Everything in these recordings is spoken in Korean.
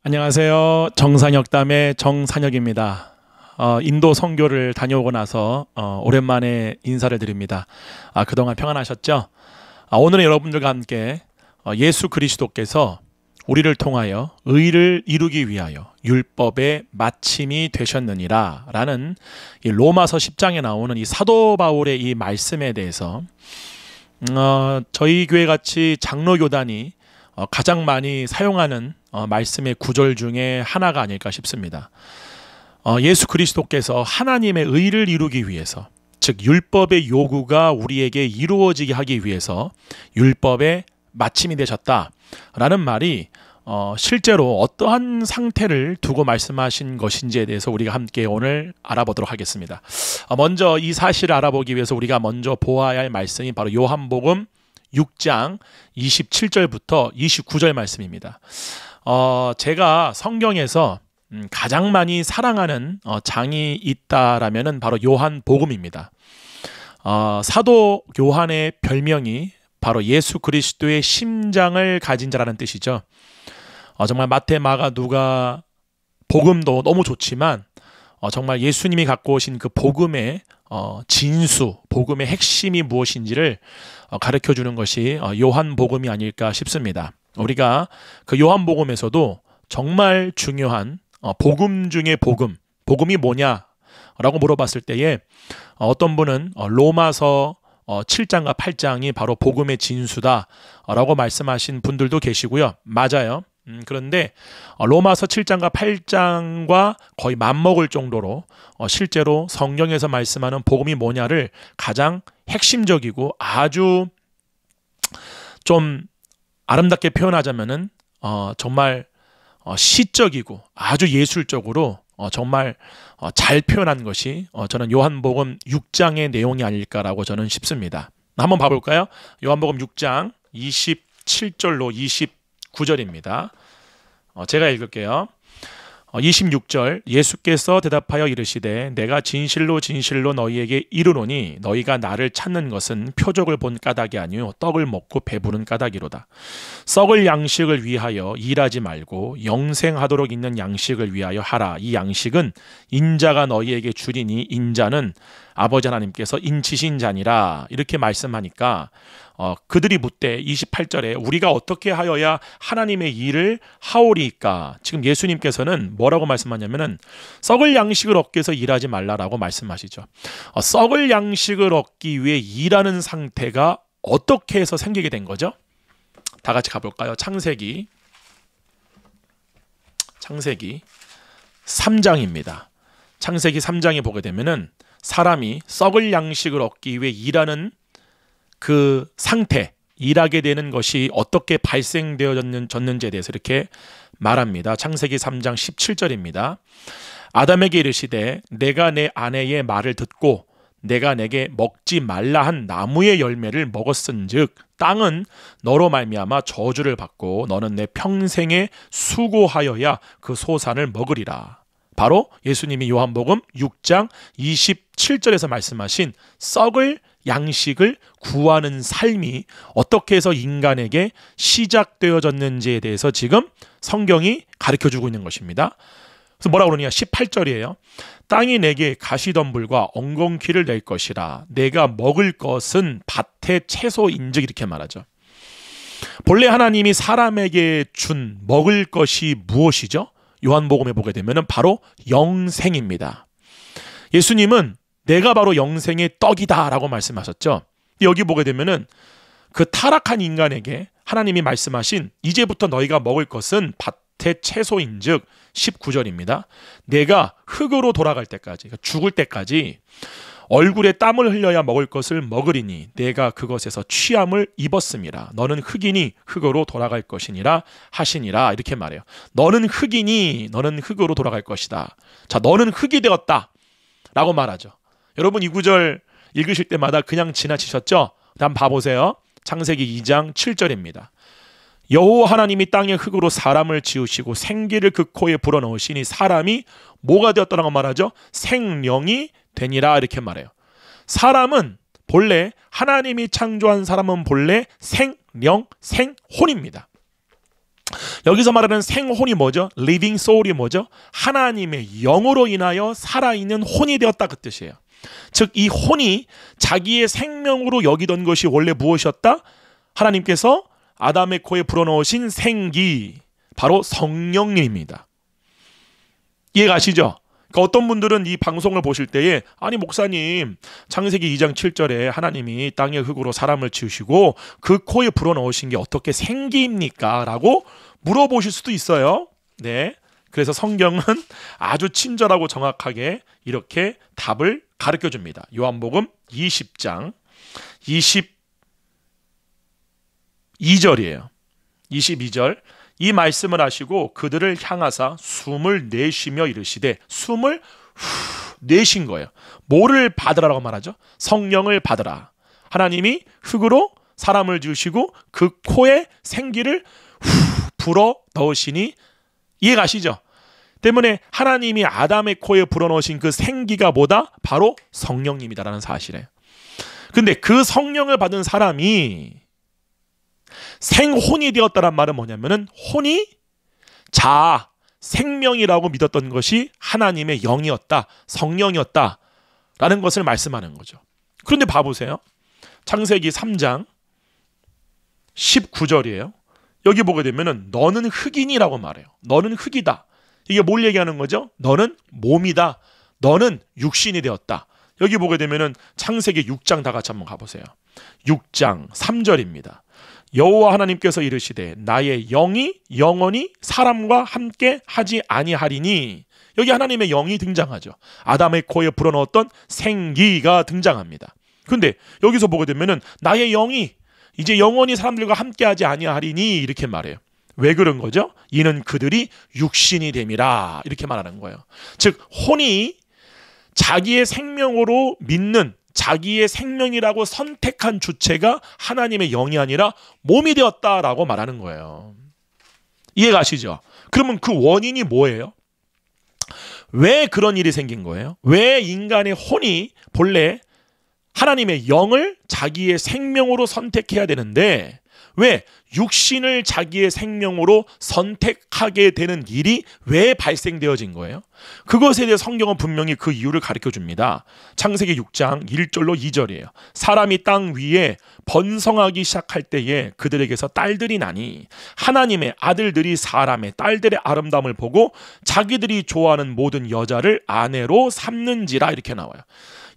안녕하세요. 정산역담의 정산역입니다. 인도 선교를 다녀오고 나서 오랜만에 인사를 드립니다. 그동안 평안하셨죠? 오늘은 여러분들과 함께 예수 그리스도께서 우리를 통하여 의를 이루기 위하여 율법의 마침이 되셨느니라 라는 이 로마서 10장에 나오는 이 사도 바울의 이 말씀에 대해서 저희 교회 같이 장로교단이 가장 많이 사용하는 말씀의 구절 중에 하나가 아닐까 싶습니다. 예수 그리스도께서 하나님의 의를 이루기 위해서, 즉 율법의 요구가 우리에게 이루어지게 하기 위해서 율법의 마침이 되셨다라는 말이 실제로 어떠한 상태를 두고 말씀하신 것인지에 대해서 우리가 함께 오늘 알아보도록 하겠습니다. 먼저 이 사실을 알아보기 위해서 우리가 먼저 보아야 할 말씀이 바로 요한복음 6장 27절부터 29절 말씀입니다. 제가 성경에서 가장 많이 사랑하는 장이 있다라면은 바로 요한복음입니다. 사도 요한의 별명이 바로 예수 그리스도의 심장을 가진 자라는 뜻이죠. 정말 마태, 마가, 누가 복음도 너무 좋지만 정말 예수님이 갖고 오신 그 복음의 진수, 복음의 핵심이 무엇인지를 가르쳐주는 것이 요한복음이 아닐까 싶습니다. 우리가 그 요한복음에서도 정말 중요한 복음 중의 복음이 뭐냐라고 물어봤을 때에 어떤 분은 로마서 7장과 8장이 바로 복음의 진수다라고 말씀하신 분들도 계시고요. 맞아요. 그런데 로마서 7장과 8장과 거의 맞먹을 정도로 실제로 성경에서 말씀하는 복음이 뭐냐를 가장 핵심적이고 아주 좀 아름답게 표현하자면은 정말 시적이고 아주 예술적으로 정말 잘 표현한 것이 저는 요한복음 6장의 내용이 아닐까라고 저는 싶습니다. 한번 봐볼까요? 요한복음 6장 27절로 29절입니다. 제가 읽을게요. 26절 예수께서 대답하여 이르시되 내가 진실로 진실로 너희에게 이르노니 너희가 나를 찾는 것은 표적을 본 까닭이 아니요 떡을 먹고 배부른 까닭이로다. 썩을 양식을 위하여 일하지 말고 영생하도록 있는 양식을 위하여 하라. 이 양식은 인자가 너희에게 주리니 인자는 아버지 하나님께서 인치신 자니라. 이렇게 말씀하니까 그들이 묻되 28절에 우리가 어떻게 하여야 하나님의 일을 하오리까? 지금 예수님께서는 뭐라고 말씀하냐면은 썩을 양식을 얻기 위해서 일하지 말라라고 말씀하시죠. 썩을 양식을 얻기 위해 일하는 상태가 어떻게 해서 생기게 된 거죠? 다 같이 가볼까요? 창세기 3장입니다. 창세기 3장에 보게 되면은 사람이 썩을 양식을 얻기 위해 일하는 그 상태, 일하게 되는 것이 어떻게 발생되어졌는지에 대해서 이렇게 말합니다. 창세기 3장 17절입니다. 아담에게 이르시되 내가 내 아내의 말을 듣고 내가 내게 먹지 말라 한 나무의 열매를 먹었은즉 땅은 너로 말미암아 저주를 받고 너는 내 평생에 수고하여야 그 소산을 먹으리라. 바로 예수님이 요한복음 6장 27절에서 말씀하신 썩을 양식을 구하는 삶이 어떻게 해서 인간에게 시작되어졌는지에 대해서 지금 성경이 가르쳐주고 있는 것입니다. 그래서 뭐라고 그러냐? 18절이에요. 땅이 내게 가시덤불과 엉겅퀴를 낼 것이라. 내가 먹을 것은 밭의 채소인즉 이렇게 말하죠. 본래 하나님이 사람에게 준 먹을 것이 무엇이죠? 요한복음에 보게 되면 바로 영생입니다. 예수님은 내가 바로 영생의 떡이다 라고 말씀하셨죠. 여기 보게 되면은 그 타락한 인간에게 하나님이 말씀하신 이제부터 너희가 먹을 것은 밭의 채소인즉 19절입니다. 내가 흙으로 돌아갈 때까지, 죽을 때까지 얼굴에 땀을 흘려야 먹을 것을 먹으리니 내가 그것에서 취함을 입었음이라. 너는 흙이니 흙으로 돌아갈 것이니라 하시니라. 이렇게 말해요. 너는 흙이니 너는 흙으로 돌아갈 것이다. 자, 너는 흙이 되었다 라고 말하죠. 여러분 이 구절 읽으실 때마다 그냥 지나치셨죠? 다음 봐보세요. 창세기 2장 7절입니다. 여호와 하나님이 땅의 흙으로 사람을 지으시고 생기를 그 코에 불어넣으시니 사람이 뭐가 되었다라고 말하죠? 생령이 되니라 이렇게 말해요. 사람은 본래 하나님이 창조한 사람은 본래 생령, 생혼입니다. 여기서 말하는 생혼이 뭐죠? living soul이 뭐죠? 하나님의 영으로 인하여 살아있는 혼이 되었다 그 뜻이에요. 즉 이 혼이 자기의 생명으로 여기던 것이 원래 무엇이었다? 하나님께서 아담의 코에 불어넣으신 생기, 바로 성령님입니다. 이해가시죠? 그러니까 어떤 분들은 이 방송을 보실 때에 아니 목사님 창세기 2장 7절에 하나님이 땅의 흙으로 사람을 지으시고 그 코에 불어넣으신 게 어떻게 생기입니까? 라고 물어보실 수도 있어요. 네, 그래서 성경은 아주 친절하고 정확하게 이렇게 답을 가르쳐 줍니다. 요한복음 20장 22절이에요. 22절 이 말씀을 하시고 그들을 향하사 숨을 내쉬며 이르시되, 숨을 내신 거예요. 뭐를 받으라라고 말하죠? 성령을 받으라. 하나님이 흙으로 사람을 지으시고 그 코에 생기를 불어 넣으시니, 이해가시죠? 때문에 하나님이 아담의 코에 불어넣으신 그 생기가 뭐다? 바로 성령님이다라는 사실이에요. 근데 그 성령을 받은 사람이 생혼이 되었다란 말은 뭐냐면은 혼이 자아, 생명이라고 믿었던 것이 하나님의 영이었다, 성령이었다 라는 것을 말씀하는 거죠. 그런데 봐보세요. 창세기 3장 19절이에요. 여기 보게 되면은 너는 흙이니라고 말해요. 너는 흙이다. 이게 뭘 얘기하는 거죠? 너는 몸이다. 너는 육신이 되었다. 여기 보게 되면은 창세기 6장 다 같이 한번 가보세요. 6장 3절입니다. 여호와 하나님께서 이르시되 나의 영이 영원히 사람과 함께 하지 아니하리니, 여기 하나님의 영이 등장하죠. 아담의 코에 불어넣었던 생기가 등장합니다. 근데 여기서 보게 되면은 나의 영이 이제 영원히 사람들과 함께 하지 아니하리니 이렇게 말해요. 왜 그런 거죠? 이는 그들이 육신이 됨이라 이렇게 말하는 거예요. 즉 혼이 자기의 생명으로 믿는, 자기의 생명이라고 선택한 주체가 하나님의 영이 아니라 몸이 되었다라고 말하는 거예요. 이해가시죠? 그러면 그 원인이 뭐예요? 왜 그런 일이 생긴 거예요? 왜 인간의 혼이 본래 하나님의 영을 자기의 생명으로 선택해야 되는데 왜 육신을 자기의 생명으로 선택하게 되는 일이 왜 발생되어진 거예요? 그것에 대해 성경은 분명히 그 이유를 가르쳐 줍니다. 창세기 6장 1절로 2절이에요. 사람이 땅 위에 번성하기 시작할 때에 그들에게서 딸들이 나니 하나님의 아들들이 사람의 딸들의 아름다움을 보고 자기들이 좋아하는 모든 여자를 아내로 삼는지라 이렇게 나와요.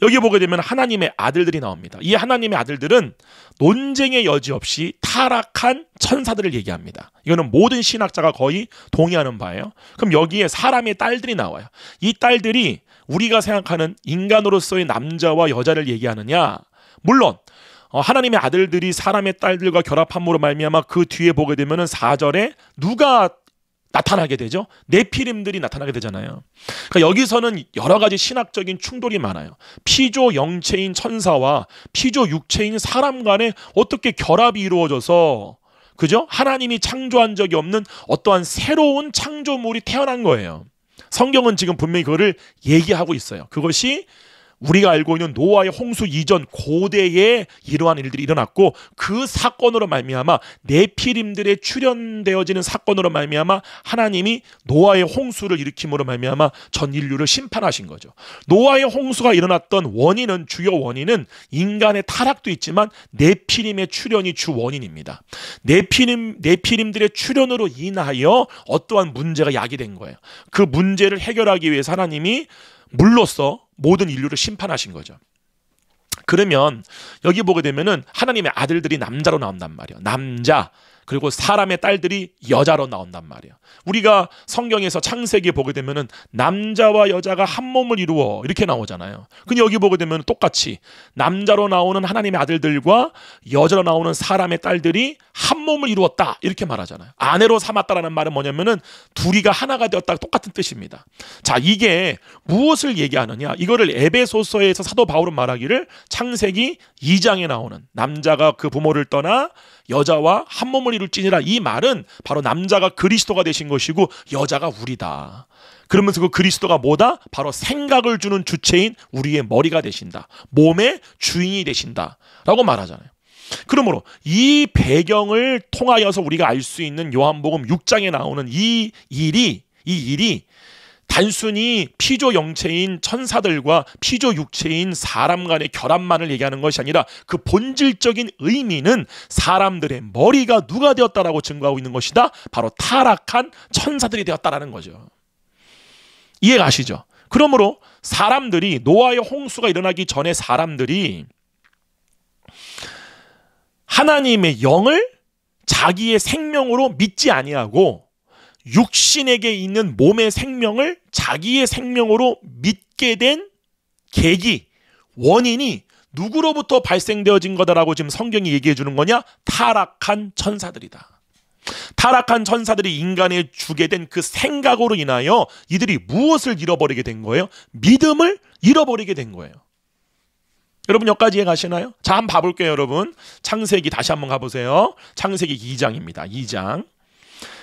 여기 보게 되면 하나님의 아들들이 나옵니다. 이 하나님의 아들들은 논쟁의 여지 없이 타락한 천사들을 얘기합니다. 이거는 모든 신학자가 거의 동의하는 바예요. 그럼 여기에 사람의 딸들이 나와요. 이 딸들이 우리가 생각하는 인간으로서의 남자와 여자를 얘기하느냐? 물론 하나님의 아들들이 사람의 딸들과 결합함으로 말미암아 그 뒤에 보게 되면은 4절에 누가 나타나게 되죠? 네피림들이 나타나게 되잖아요. 그러니까 여기서는 여러 가지 신학적인 충돌이 많아요. 피조 영체인 천사와 피조 육체인 사람 간에 어떻게 결합이 이루어져서, 그죠? 하나님이 창조한 적이 없는 어떠한 새로운 창조물이 태어난 거예요. 성경은 지금 분명히 그거를 얘기하고 있어요. 그것이 우리가 알고 있는 노아의 홍수 이전 고대에 이러한 일들이 일어났고, 그 사건으로 말미암아 네피림들의 출현되어지는 사건으로 말미암아 하나님이 노아의 홍수를 일으킴으로 말미암아 전 인류를 심판하신 거죠. 노아의 홍수가 일어났던 원인은, 주요 원인은 인간의 타락도 있지만 네피림의 출현이 주 원인입니다. 네피림들의 출현으로 인하여 어떠한 문제가 야기된 거예요. 그 문제를 해결하기 위해서 하나님이 물로써 모든 인류를 심판하신 거죠. 그러면 여기 보게 되면은 하나님의 아들들이 남자로 나온단 말이에요. 남자. 그리고 사람의 딸들이 여자로 나온단 말이에요. 우리가 성경에서 창세기에 보게 되면은 남자와 여자가 한 몸을 이루어 이렇게 나오잖아요. 근데 여기 보게 되면 똑같이 남자로 나오는 하나님의 아들들과 여자로 나오는 사람의 딸들이 한 몸을 이루었다 이렇게 말하잖아요. 아내로 삼았다라는 말은 뭐냐면은 둘이가 하나가 되었다, 똑같은 뜻입니다. 자, 이게 무엇을 얘기하느냐? 이거를 에베소서에서 사도 바울은 말하기를 창세기 2장에 나오는 남자가 그 부모를 떠나 여자와 한 몸을 이룰지니라, 이 말은 바로 남자가 그리스도가 되신 것이고 여자가 우리다. 그러면서 그 그리스도가 뭐다? 바로 생각을 주는 주체인 우리의 머리가 되신다. 몸의 주인이 되신다 라고 말하잖아요. 그러므로 이 배경을 통하여서 우리가 알 수 있는 요한복음 6장에 나오는 이 일이 단순히 피조 영체인 천사들과 피조 육체인 사람 간의 결합만을 얘기하는 것이 아니라 그 본질적인 의미는 사람들의 머리가 누가 되었다라고 증거하고 있는 것이다. 바로 타락한 천사들이 되었다라는 거죠. 이해 가시죠? 그러므로 사람들이, 노아의 홍수가 일어나기 전에 사람들이 하나님의 영을 자기의 생명으로 믿지 아니하고 육신에게 있는 몸의 생명을 자기의 생명으로 믿게 된 계기, 원인이 누구로부터 발생되어진 거다라고 지금 성경이 얘기해 주는 거냐? 타락한 천사들이다. 타락한 천사들이 인간에 주게 된 그 생각으로 인하여 이들이 무엇을 잃어버리게 된 거예요? 믿음을 잃어버리게 된 거예요. 여러분 여기까지 이해가시나요? 자, 한번 봐볼게요. 여러분 창세기 다시 한번 가보세요. 창세기 2장입니다. 2장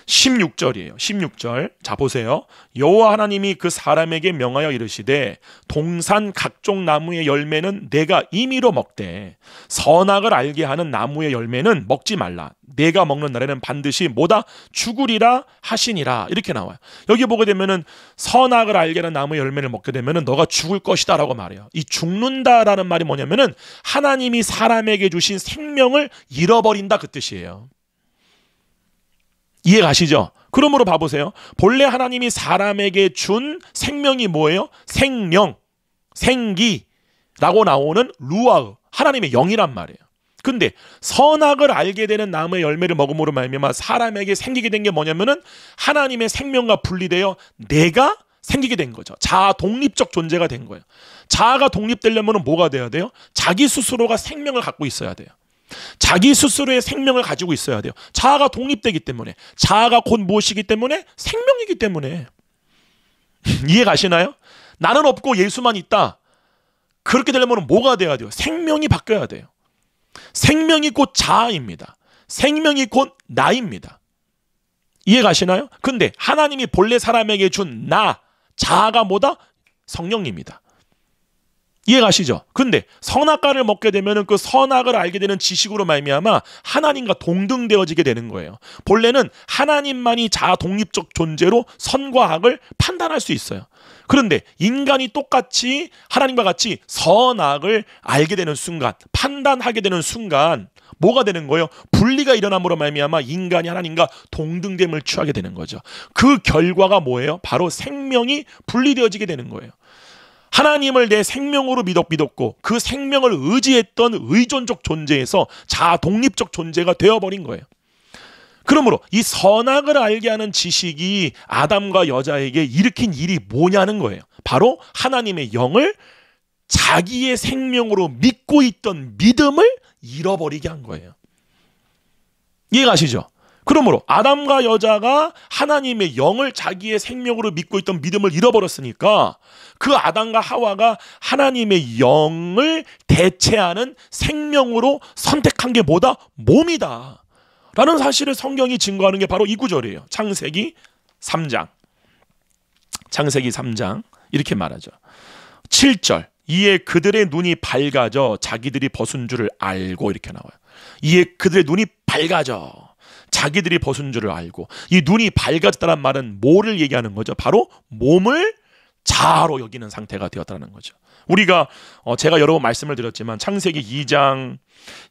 16절이에요. 16절. 자, 보세요. 여호와 하나님이 그 사람에게 명하여 이르시되 동산 각종 나무의 열매는 내가 임의로 먹되 선악을 알게 하는 나무의 열매는 먹지 말라. 내가 먹는 날에는 반드시 뭐다? 죽으리라 하시니라. 이렇게 나와요. 여기 보게 되면은 선악을 알게 하는 나무의 열매를 먹게 되면은 너가 죽을 것이다 라고 말해요. 이 죽는다라는 말이 뭐냐면은 하나님이 사람에게 주신 생명을 잃어버린다 그 뜻이에요. 이해 가시죠? 그러므로 봐보세요. 본래 하나님이 사람에게 준 생명이 뭐예요? 생명, 생기라고 나오는 루아흐, 하나님의 영이란 말이에요. 근데 선악을 알게 되는 나무의 열매를 먹음으로 말미암아 사람에게 생기게 된 게 뭐냐면은 하나님의 생명과 분리되어 내가 생기게 된 거죠. 자아 독립적 존재가 된 거예요. 자아가 독립되려면 뭐가 돼야 돼요? 자기 스스로가 생명을 갖고 있어야 돼요. 자기 스스로의 생명을 가지고 있어야 돼요. 자아가 독립되기 때문에, 자아가 곧 무엇이기 때문에? 생명이기 때문에. 이해 가시나요? 나는 없고 예수만 있다. 그렇게 되려면 뭐가 돼야 돼요? 생명이 바뀌어야 돼요. 생명이 곧 자아입니다. 생명이 곧 나입니다. 이해 가시나요? 근데 하나님이 본래 사람에게 준 나, 자아가 뭐다? 성령입니다. 이해 가시죠? 근데 선악과를 먹게 되면은 그 선악을 알게 되는 지식으로 말미암아 하나님과 동등되어지게 되는 거예요. 본래는 하나님만이 자아 독립적 존재로 선과 악을 판단할 수 있어요. 그런데 인간이 똑같이 하나님과 같이 선악을 알게 되는 순간, 판단하게 되는 순간 뭐가 되는 거예요? 분리가 일어남으로 말미암아 인간이 하나님과 동등됨을 취하게 되는 거죠. 그 결과가 뭐예요? 바로 생명이 분리되어지게 되는 거예요. 하나님을 내 생명으로 믿었고 그 생명을 의지했던 의존적 존재에서 자아 독립적 존재가 되어버린 거예요. 그러므로 이 선악을 알게 하는 지식이 아담과 여자에게 일으킨 일이 뭐냐는 거예요. 바로 하나님의 영을 자기의 생명으로 믿고 있던 믿음을 잃어버리게 한 거예요. 이해가시죠? 그러므로 아담과 여자가 하나님의 영을 자기의 생명으로 믿고 있던 믿음을 잃어버렸으니까 그 아담과 하와가 하나님의 영을 대체하는 생명으로 선택한 게 뭐다? 몸이다 라는 사실을 성경이 증거하는 게 바로 이 구절이에요. 창세기 3장 이렇게 말하죠. 7절 이에 그들의 눈이 밝아져 자기들이 벗은 줄을 알고, 이렇게 나와요. 이에 그들의 눈이 밝아져 자기들이 벗은 줄을 알고. 이 눈이 밝아졌다는 말은 뭐를 얘기하는 거죠? 바로 몸을 자아로 여기는 상태가 되었다는 거죠. 우리가 제가 여러 번 말씀을 드렸지만 창세기 2장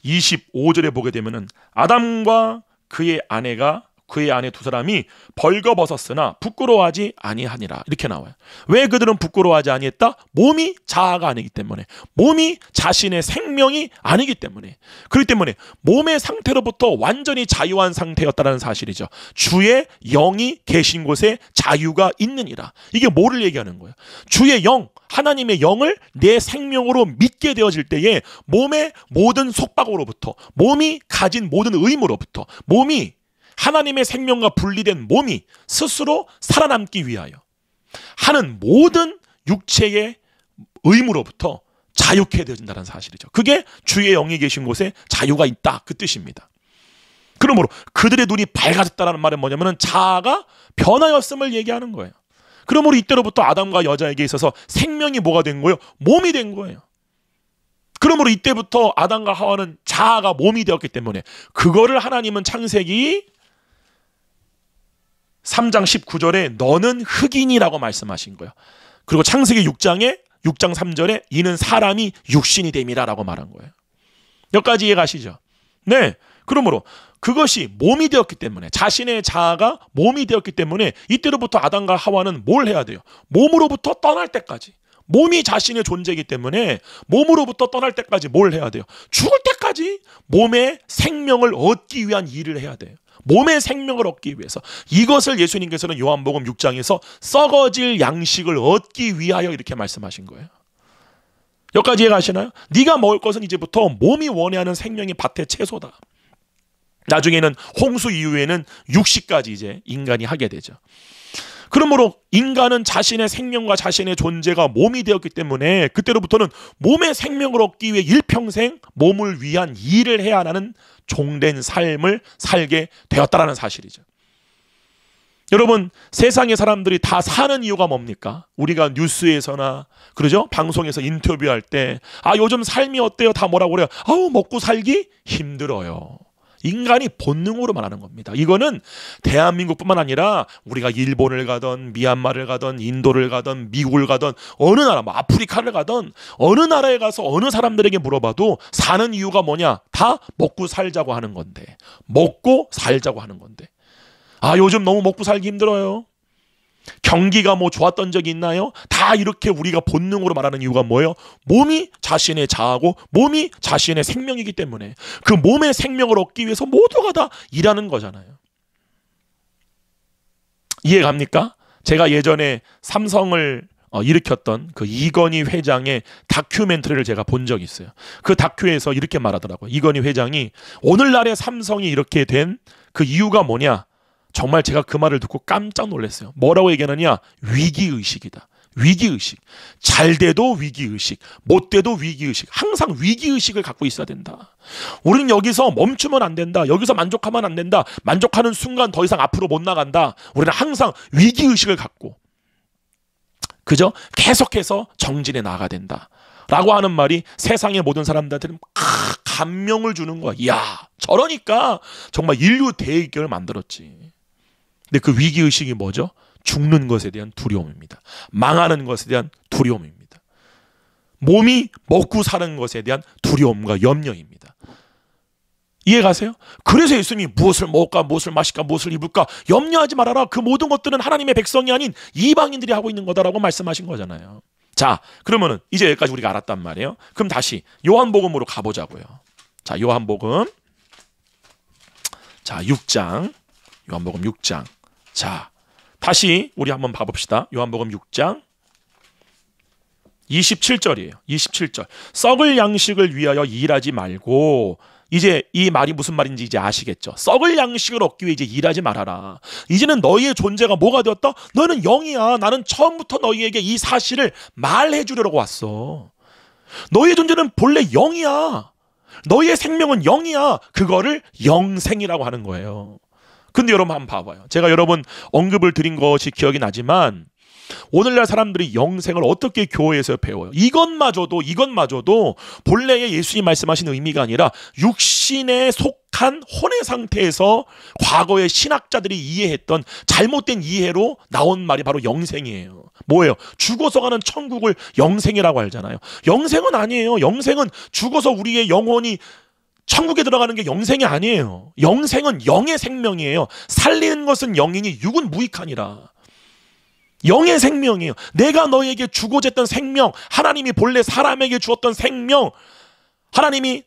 25절에 보게 되면은 아담과 그의 아내 두 사람이 벌거벗었으나 부끄러워하지 아니하니라, 이렇게 나와요. 왜 그들은 부끄러워하지 아니했다? 몸이 자아가 아니기 때문에, 몸이 자신의 생명이 아니기 때문에, 그렇기 때문에 몸의 상태로부터 완전히 자유한 상태였다는 사실이죠. 주의 영이 계신 곳에 자유가 있느니라. 이게 뭐를 얘기하는 거예요? 주의 영, 하나님의 영을 내 생명으로 믿게 되어질 때에 몸의 모든 속박으로부터, 몸이 가진 모든 의무로부터, 몸이 하나님의 생명과 분리된 몸이 스스로 살아남기 위하여 하는 모든 육체의 의무로부터 자유케 되어진다는 사실이죠. 그게 주의 영이 계신 곳에 자유가 있다, 그 뜻입니다. 그러므로 그들의 눈이 밝아졌다는 말은 뭐냐면 자아가 변하였음을 얘기하는 거예요. 그러므로 이때로부터 아담과 여자에게 있어서 생명이 뭐가 된 거예요? 몸이 된 거예요. 그러므로 이때부터 아담과 하와는 자아가 몸이 되었기 때문에 그거를 하나님은 창세기 3장 19절에 너는 흑인이라고 말씀하신 거예요. 그리고 창세기 6장 3절에 이는 사람이 육신이 됨이라라고 말한 거예요. 여기까지 이해가시죠? 네. 그러므로 그것이 몸이 되었기 때문에, 자신의 자아가 몸이 되었기 때문에 이때로부터 아담과 하와는 뭘 해야 돼요? 몸으로부터 떠날 때까지. 몸이 자신의 존재이기 때문에 몸으로부터 떠날 때까지 뭘 해야 돼요? 죽을 때까지 몸의 생명을 얻기 위한 일을 해야 돼요. 몸의 생명을 얻기 위해서. 이것을 예수님께서는 요한복음 6장에서 썩어질 양식을 얻기 위하여 이렇게 말씀하신 거예요. 여기까지 이해가시나요? 네가 먹을 것은 이제부터 몸이 원하는 생명의 밭의 채소다. 나중에는 홍수 이후에는 육식까지 이제 인간이 하게 되죠. 그러므로 인간은 자신의 생명과 자신의 존재가 몸이 되었기 때문에 그때로부터는 몸의 생명을 얻기 위해 일평생 몸을 위한 일을 해야 하는 종된 삶을 살게 되었다라는 사실이죠. 여러분, 세상의 사람들이 다 사는 이유가 뭡니까? 우리가 뉴스에서나 그러죠? 방송에서 인터뷰할 때 요즘 삶이 어때요? 다 뭐라고 그래요? 먹고 살기 힘들어요. 인간이 본능으로 말하는 겁니다. 이거는 대한민국뿐만 아니라 우리가 일본을 가던 미얀마를 가던 인도를 가던 미국을 가던 어느 나라, 아프리카를 가던 어느 나라에 가서 어느 사람들에게 물어봐도 사는 이유가 뭐냐? 다 먹고 살자고 하는 건데, 먹고 살자고 하는 건데, 요즘 너무 먹고 살기 힘들어요. 경기가 좋았던 적이 있나요? 다 이렇게 우리가 본능으로 말하는 이유가 뭐예요? 몸이 자신의 자아고 몸이 자신의 생명이기 때문에 그 몸의 생명을 얻기 위해서 모두가 다 일하는 거잖아요. 이해갑니까? 제가 예전에 삼성을 일으켰던 그 이건희 회장의 다큐멘터리를 제가 본 적이 있어요. 그 다큐에서 이렇게 말하더라고요. 이건희 회장이 오늘날의 삼성이 이렇게 된 그 이유가 뭐냐? 정말 제가 그 말을 듣고 깜짝 놀랐어요. 뭐라고 얘기하느냐? 위기의식이다. 위기의식. 잘 돼도 위기의식, 못 돼도 위기의식. 항상 위기의식을 갖고 있어야 된다. 우리는 여기서 멈추면 안 된다. 여기서 만족하면 안 된다. 만족하는 순간 더 이상 앞으로 못 나간다. 우리는 항상 위기의식을 갖고 그죠? 계속해서 정진해 나가야 된다 라고 하는 말이 세상의 모든 사람들한테는 감명을 주는 거야. 이야, 저러니까 정말 인류 대의격을 만들었지. 근데 그 위기의식이 뭐죠? 죽는 것에 대한 두려움입니다. 망하는 것에 대한 두려움입니다. 몸이 먹고 사는 것에 대한 두려움과 염려입니다. 이해가세요? 그래서 예수님이 무엇을 먹을까, 무엇을 마실까, 무엇을 입을까 염려하지 말아라. 그 모든 것들은 하나님의 백성이 아닌 이방인들이 하고 있는 거다라고 말씀하신 거잖아요. 자, 그러면은 이제 여기까지 우리가 알았단 말이에요. 그럼 다시 요한복음으로 가보자고요. 자, 요한복음 6장. 요한복음 6장. 자, 다시 우리 한번 봐봅시다. 요한복음 6장 27절이에요. 27절. 썩을 양식을 위하여 일하지 말고, 이제 이 말이 무슨 말인지 이제 아시겠죠? 썩을 양식을 얻기 위해 이제 일하지 말아라. 이제는 너희의 존재가 뭐가 되었다? 너는 영이야. 나는 처음부터 너희에게 이 사실을 말해 주려고 왔어. 너희의 존재는 본래 영이야. 너희의 생명은 영이야. 그거를 영생이라고 하는 거예요. 근데 여러분 한번 봐봐요. 제가 여러분 언급을 드린 것이 기억이 나지만 오늘날 사람들이 영생을 어떻게 교회에서 배워요? 이것마저도 본래의 예수님 말씀하신 의미가 아니라 육신에 속한 혼의 상태에서 과거의 신학자들이 이해했던 잘못된 이해로 나온 말이 바로 영생이에요. 뭐예요? 죽어서 가는 천국을 영생이라고 알잖아요. 영생은 아니에요. 영생은 죽어서 우리의 영혼이 천국에 들어가는 게 영생이 아니에요. 영생은 영의 생명이에요. 살리는 것은 영이니 육은 무익하니라. 영의 생명이에요. 내가 너에게 주고자 했던 생명, 하나님이 본래 사람에게 주었던 생명, 하나님이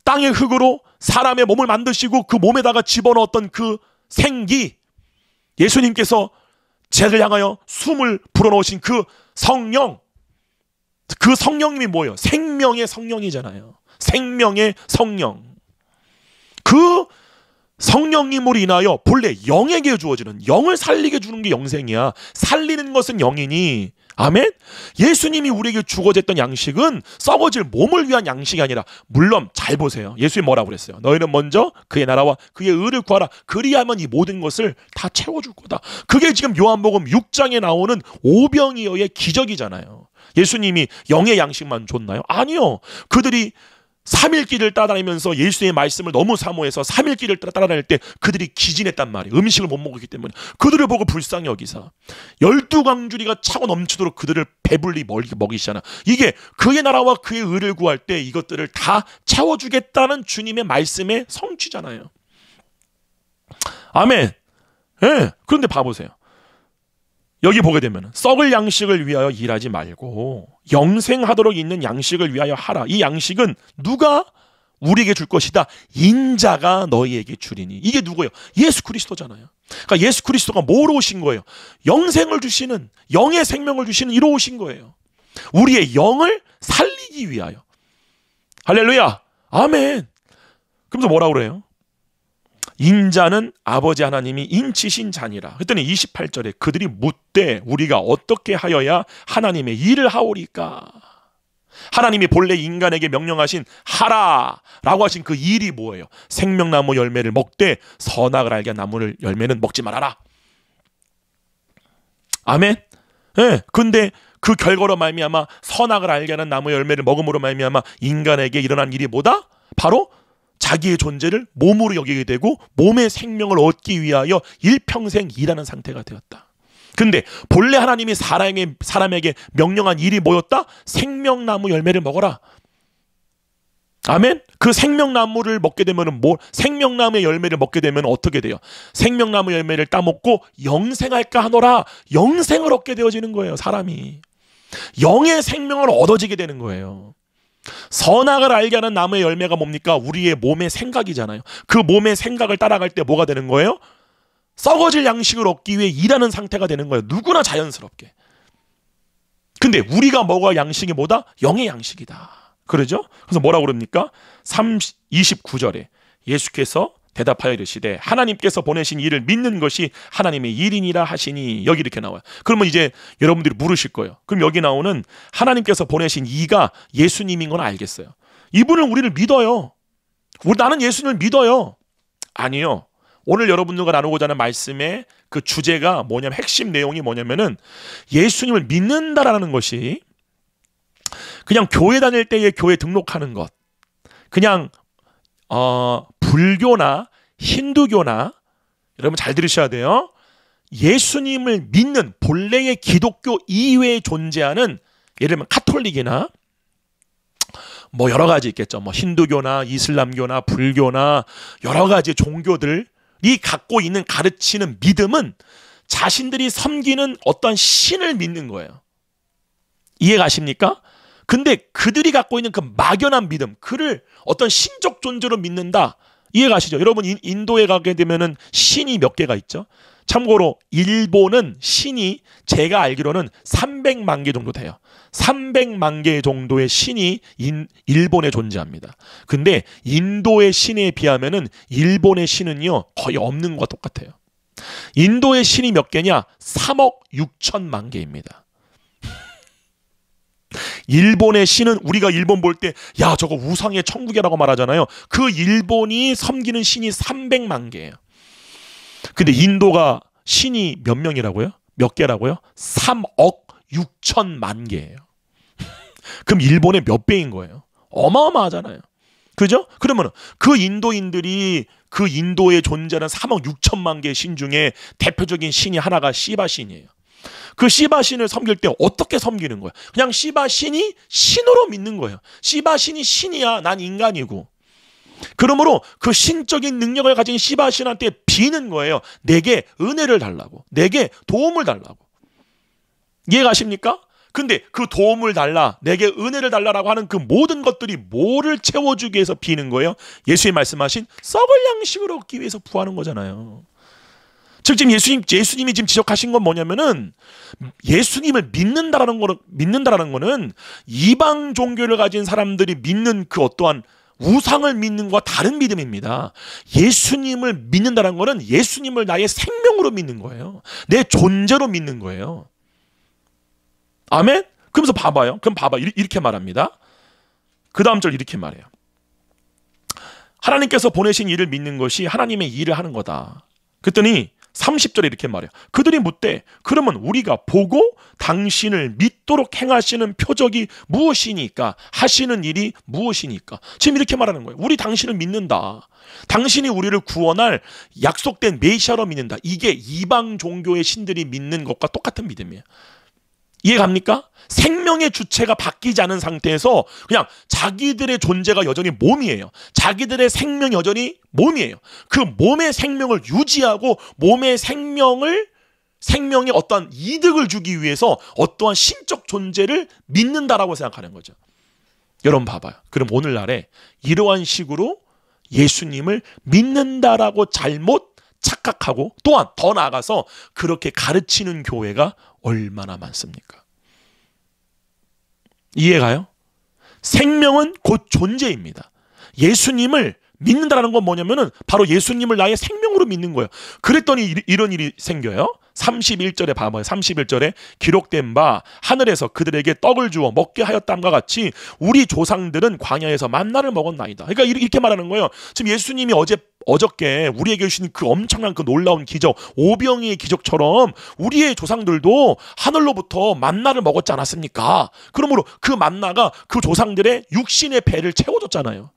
땅의 흙으로 사람의 몸을 만드시고 그 몸에다가 집어넣었던 그 생기, 예수님께서 죄를 향하여 숨을 불어넣으신 그 성령, 그 성령님이 뭐예요? 생명의 성령이잖아요. 생명의 성령. 그 성령님으로 인하여 본래 영에게 주어지는, 영을 살리게 주는 게 영생이야. 살리는 것은 영이니, 아멘? 예수님이 우리에게 주고자 했던 양식은 썩어질 몸을 위한 양식이 아니라, 물론 잘 보세요. 예수님이 뭐라고 그랬어요? 너희는 먼저 그의 나라와 그의 의를 구하라. 그리하면 이 모든 것을 다 채워줄 거다. 그게 지금 요한복음 6장에 나오는 오병이어의 기적이잖아요. 예수님이 영의 양식만 줬나요? 아니요. 그들이 3일길을 따라다니면서 예수의 말씀을 너무 사모해서 3일길을 따라다닐 때 그들이 기진했단 말이에요. 음식을 못 먹었기 때문에. 그들을 보고 불쌍히 여기사 12광주리가 차고 넘치도록 그들을 배불리 먹이시잖아. 이게 그의 나라와 그의 의를 구할 때 이것들을 다 채워주겠다는 주님의 말씀의 성취잖아요. 아멘. 예. 그런데 봐보세요. 여기 보게 되면 썩을 양식을 위하여 일하지 말고 영생하도록 있는 양식을 위하여 하라. 이 양식은 누가 우리에게 줄 것이다. 인자가 너희에게 주리니. 이게 누구예요? 예수 그리스도잖아요. 그러니까 예수 그리스도가 뭐로 오신 거예요? 영생을 주시는, 영의 생명을 주시는 이로 오신 거예요. 우리의 영을 살리기 위하여. 할렐루야. 아멘. 그러면서 뭐라고 그래요? 인자는 아버지 하나님이 인치신 자니라. 그랬더니 28절에 그들이 묻되 우리가 어떻게 하여야 하나님의 일을 하오리까? 하나님이 본래 인간에게 명령하신 하라 라고 하신 그 일이 뭐예요? 생명나무 열매를 먹되 선악을 알게 한 나무 열매는 먹지 말아라. 아멘. 예. 근데 그 결과로 말미암아 선악을 알게 하는 나무 열매를 먹음으로 말미암아 인간에게 일어난 일이 뭐다? 바로 자기의 존재를 몸으로 여기게 되고 몸의 생명을 얻기 위하여 일평생 일하는 상태가 되었다. 근데 본래 하나님이 사람에게 명령한 일이 뭐였다? 생명나무 열매를 먹어라. 아멘. 그 생명나무를 먹게 되면은 생명나무의 열매를 먹게 되면 어떻게 돼요? 생명나무 열매를 따먹고 영생할까 하노라. 영생을 얻게 되어지는 거예요. 사람이 영의 생명을 얻어지게 되는 거예요. 선악을 알게 하는 나무의 열매가 뭡니까? 우리의 몸의 생각이잖아요. 그 몸의 생각을 따라갈 때 뭐가 되는 거예요? 썩어질 양식을 얻기 위해 일하는 상태가 되는 거예요. 누구나 자연스럽게. 근데 우리가 먹어야 양식이 뭐다? 영의 양식이다. 그러죠? 그래서 뭐라고 그럽니까? 29절에 예수께서 대답하여 이르시되 하나님께서 보내신 일을 믿는 것이 하나님의 일이니라 하시니. 여기 이렇게 나와요. 그러면 이제 여러분들이 물으실 거예요. 그럼 여기 나오는 하나님께서 보내신 이가 예수님인 건 알겠어요. 이분을 우리를 믿어요. 나는 예수님을 믿어요. 아니요. 오늘 여러분들과 나누고자 하는 말씀의 그 주제가 뭐냐면 핵심 내용이 뭐냐면은 예수님을 믿는다라는 것이 그냥 교회 다닐 때에 교회 등록하는 것, 그냥 불교나 힌두교나, 여러분 잘 들으셔야 돼요. 예수님을 믿는 본래의 기독교 이외에 존재하는, 예를 들면 카톨릭이나 뭐 여러 가지 있겠죠. 뭐 힌두교나 이슬람교나 불교나 여러 가지 종교들이 갖고 있는 가르치는 믿음은 자신들이 섬기는 어떤 신을 믿는 거예요. 이해가십니까? 근데 그들이 갖고 있는 그 막연한 믿음, 그를 어떤 신적 존재로 믿는다. 이해가시죠? 여러분 인도에 가게 되면은 신이 몇 개가 있죠? 참고로 일본은 신이 제가 알기로는 300만 개 정도 돼요. 300만 개 정도의 신이 일본에 존재합니다. 근데 인도의 신에 비하면은 일본의 신은요 거의 없는 것과 똑같아요. 인도의 신이 몇 개냐? 3억 6천만 개입니다. 일본의 신은 우리가 일본 볼 때 야 저거 우상의 천국이라고 말하잖아요. 그 일본이 섬기는 신이 300만 개예요. 근데 인도가 신이 몇 명이라고요? 몇 개라고요? 3억 6천만 개예요. 그럼 일본의 몇 배인 거예요? 어마어마하잖아요. 그죠? 그러면 그 인도인들이 그 인도에 존재하는 3억 6천만 개의 신 중에 대표적인 신이 하나가 시바 신이에요. 그 시바 신을 섬길 때 어떻게 섬기는 거야? 그냥 시바 신이 신으로 믿는 거예요. 시바 신이 신이야. 난 인간이고. 그러므로 그 신적인 능력을 가진 시바 신한테 비는 거예요. 내게 은혜를 달라고. 내게 도움을 달라고. 이해가십니까? 근데 그 도움을 달라, 내게 은혜를 달라라고 하는 그 모든 것들이 뭐를 채워주기 위해서 비는 거예요? 예수님 말씀하신 썩을 양식을 얻기 위해서 부하는 거잖아요. 즉 지금 예수님이 지금 지적하신 건 뭐냐면은 예수님을 믿는다라는 거는 이방 종교를 가진 사람들이 믿는 그 어떠한 우상을 믿는 것과 다른 믿음입니다. 예수님을 믿는다는 거는 예수님을 나의 생명으로 믿는 거예요. 내 존재로 믿는 거예요. 아멘? 그러면서 봐봐요. 그럼 봐봐. 이렇게 말합니다. 그 다음 절 이렇게 말해요. 하나님께서 보내신 일을 믿는 것이 하나님의 일을 하는 거다. 그랬더니 30절에 이렇게 말해요. 그들이 묻되 그러면 우리가 보고 당신을 믿도록 행하시는 표적이 무엇이니까? 하시는 일이 무엇이니까? 지금 이렇게 말하는 거예요. 우리 당신을 믿는다. 당신이 우리를 구원할 약속된 메시아로 믿는다. 이게 이방 종교의 신들이 믿는 것과 똑같은 믿음이에요. 이해갑니까? 생명의 주체가 바뀌지 않은 상태에서 그냥 자기들의 존재가 여전히 몸이에요. 자기들의 생명이 여전히 몸이에요. 그 몸의 생명을 유지하고 몸의 생명에 어떠한 이득을 주기 위해서 어떠한 신적 존재를 믿는다라고 생각하는 거죠. 여러분 봐봐요. 그럼 오늘날에 이러한 식으로 예수님을 믿는다라고 잘못 착각하고 또한 더 나아가서 그렇게 가르치는 교회가 얼마나 많습니까? 이해가요? 생명은 곧 존재입니다. 예수님을 믿는다라는 건 뭐냐면은 바로 예수님을 나의 생명으로 믿는 거예요. 그랬더니 이런 일이 생겨요. 31절에 봐봐요. 31절에 기록된 바 하늘에서 그들에게 떡을 주어 먹게 하였다함과 같이 우리 조상들은 광야에서 만나를 먹었나이다. 그러니까 이렇게 말하는 거예요. 지금 예수님이 어저께 우리에게 주신 그 엄청난 그 놀라운 기적, 오병이의 기적처럼 우리의 조상들도 하늘로부터 만나를 먹었지 않았습니까? 그러므로 그 만나가 그 조상들의 육신의 배를 채워줬잖아요.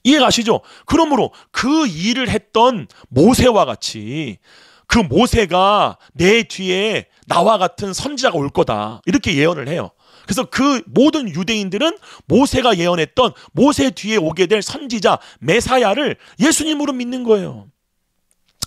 이해가시죠? 그러므로 그 일을 했던 모세와 같이 그 모세가 내 뒤에 나와 같은 선지자가 올 거다. 이렇게 예언을 해요. 그래서 그 모든 유대인들은 모세가 예언했던 모세 뒤에 오게 될 선지자 메사야를 예수님으로 믿는 거예요.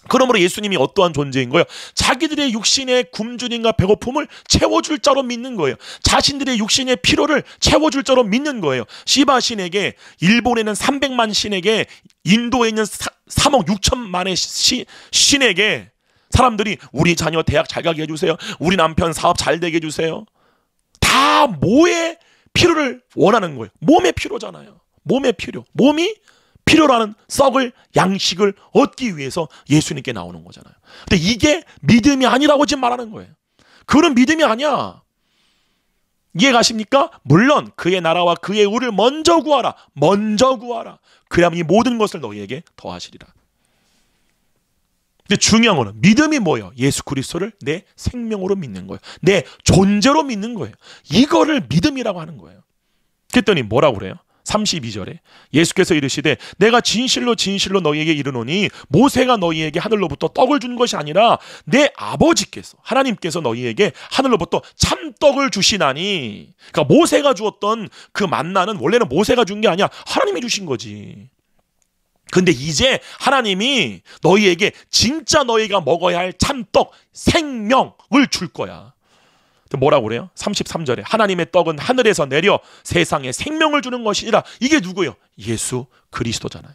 그러므로 예수님이 어떠한 존재인 거예요? 자기들의 육신의 굶주림과 배고픔을 채워줄 자로 믿는 거예요. 자신들의 육신의 피로를 채워줄 자로 믿는 거예요. 시바 신에게, 일본에는 300만 신에게, 인도에 있는 3억 6천만의 신에게 사람들이 우리 자녀 대학 잘 가게 해주세요. 우리 남편 사업 잘 되게 해주세요. 다 뭐의 필요를 원하는 거예요? 몸의 필요잖아요. 몸의 필요. 몸이 필요로 하는 썩을 양식을 얻기 위해서 예수님께 나오는 거잖아요. 근데 이게 믿음이 아니라고 지금 말하는 거예요. 그런 믿음이 아니야. 이해가십니까? 물론 그의 나라와 그의 의를 먼저 구하라. 먼저 구하라. 그래야만 이 모든 것을 너희에게 더하시리라. 근데 중요한 거는 믿음이 뭐예요? 예수 그리스도를 내 생명으로 믿는 거예요. 내 존재로 믿는 거예요. 이거를 믿음이라고 하는 거예요. 그랬더니 뭐라고 그래요? 32절에 예수께서 이르시되 내가 진실로 진실로 너희에게 이르노니 모세가 너희에게 하늘로부터 떡을 준 것이 아니라 내 아버지께서 하나님께서 너희에게 하늘로부터 참떡을 주시나니. 그러니까 모세가 주었던 그 만나는 원래는 모세가 준 게 아니야. 하나님이 주신 거지. 근데 이제 하나님이 너희에게 진짜 너희가 먹어야 할 참떡 생명을 줄 거야. 뭐라고 그래요? 33절에 하나님의 떡은 하늘에서 내려 세상에 생명을 주는 것이라. 이게 누구예요? 예수 그리스도잖아요.